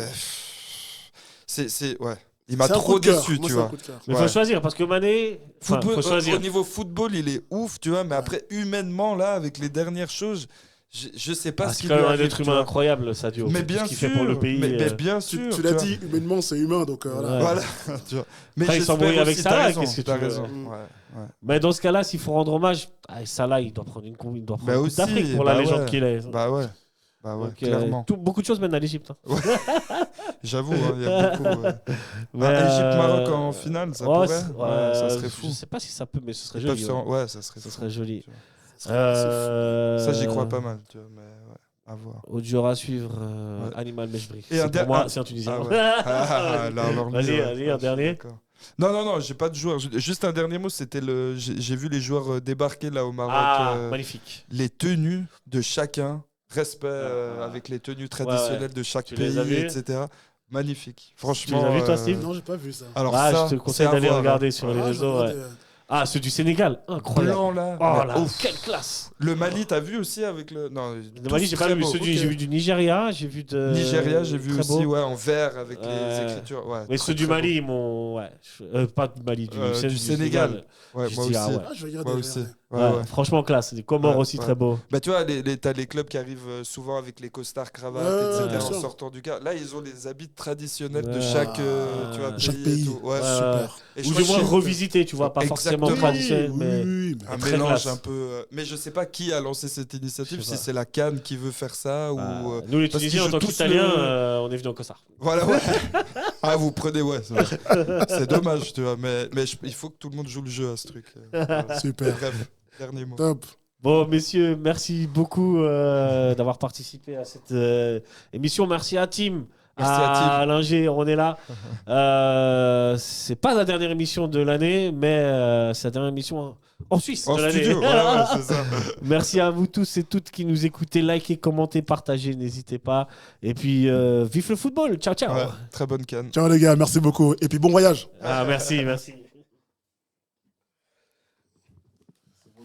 Il m'a trop déçu, tu vois. Mais il faut choisir, parce que Mané... Au niveau football, il est ouf, tu vois, mais après, humainement, là, avec les dernières choses... Je sais pas ce c'est qu'il quand lui même un arrive, être tu humain vois. incroyable, Sadio. Mais Tout bien ce qu'il sûr, fait pour le pays. mais bien sûr. Tu l'as dit, humainement, c'est humain, donc voilà. Voilà. Tu vois. Mais Après, il j'espère s'embrouille avec aussi, Salah, t'as qu'est-ce que tu raison, veux. t'as raison. Ouais. Mais dans ce cas-là, s'il faut rendre hommage, Salah, il doit prendre une coupe aussi, d'Afrique pour la légende qu'il est. Bah ouais, Donc, clairement. Beaucoup de choses mènent à l'Égypte. Ouais. J'avoue, il y a beaucoup. Égypte-Maroc en finale, ça pourrait. Ça serait fou. Je sais pas si ça peut, mais ce serait Ils joli. Ouais, ça serait Ça fou, serait joli. tu vois. Ça, j'y crois pas mal, tu vois, mais à voir. Autre joueur à suivre, Animal Mejbri. Et pour moi, c'est un Tunisien. Vas-y, un dernier. Non, j'ai pas de joueur. Juste un dernier mot, c'était j'ai vu les joueurs débarquer là au Maroc. Magnifique. Les tenues de chacun, respect avec les tenues traditionnelles de chaque pays, etc. Magnifique. Franchement. Tu les as vus toi, Steve? Non, j'ai pas vu ça. Alors ça, je te conseille d'aller regarder sur les réseaux. Ceux du Sénégal, incroyable. Blanc là. Oh là, quelle classe. Le Mali, t'as vu aussi avec le. Non, le Mali, j'ai pas vu. J'ai vu du Nigeria, j'ai vu de. Nigeria, j'ai vu aussi, en vert avec les écritures. Ouais, mais ceux du Mali, ils m'ont. Pas du Mali, du Sénégal. Ouais, moi aussi. Je vais regarder. Franchement, classe. Les Comores aussi, très beau. Bah, tu vois, t'as les clubs qui arrivent souvent avec les costards, cravates, etc. en sortant du cas. Là, ils ont les habits traditionnels de chaque pays. Et tout. Super. Ou du moins revisiter, tu vois, pas forcément traditionnel, mais un mélange un peu. Mais je sais pas qui a lancé cette initiative, si c'est la CAN qui veut faire ça ou. Nous, les Tunisiens, en tant qu'Italiens, on est venus en costard. Voilà, ouais. Vous prenez, c'est dommage, tu vois, mais il faut que tout le monde joue le jeu à ce truc. Super. Bref, dernier mot. Top. Bon, messieurs, merci beaucoup d'avoir participé à cette émission. Merci à Tim. À Linger, on est là. C'est pas la dernière émission de l'année, mais c'est la dernière émission en Suisse de l'année. C'est ça. Merci à vous tous et toutes qui nous écoutez. Likez, commentez, partagez, n'hésitez pas. Et puis, vive le football. Ciao, ciao. Très bonne canne. Ciao les gars, merci beaucoup. Et puis bon voyage. Merci.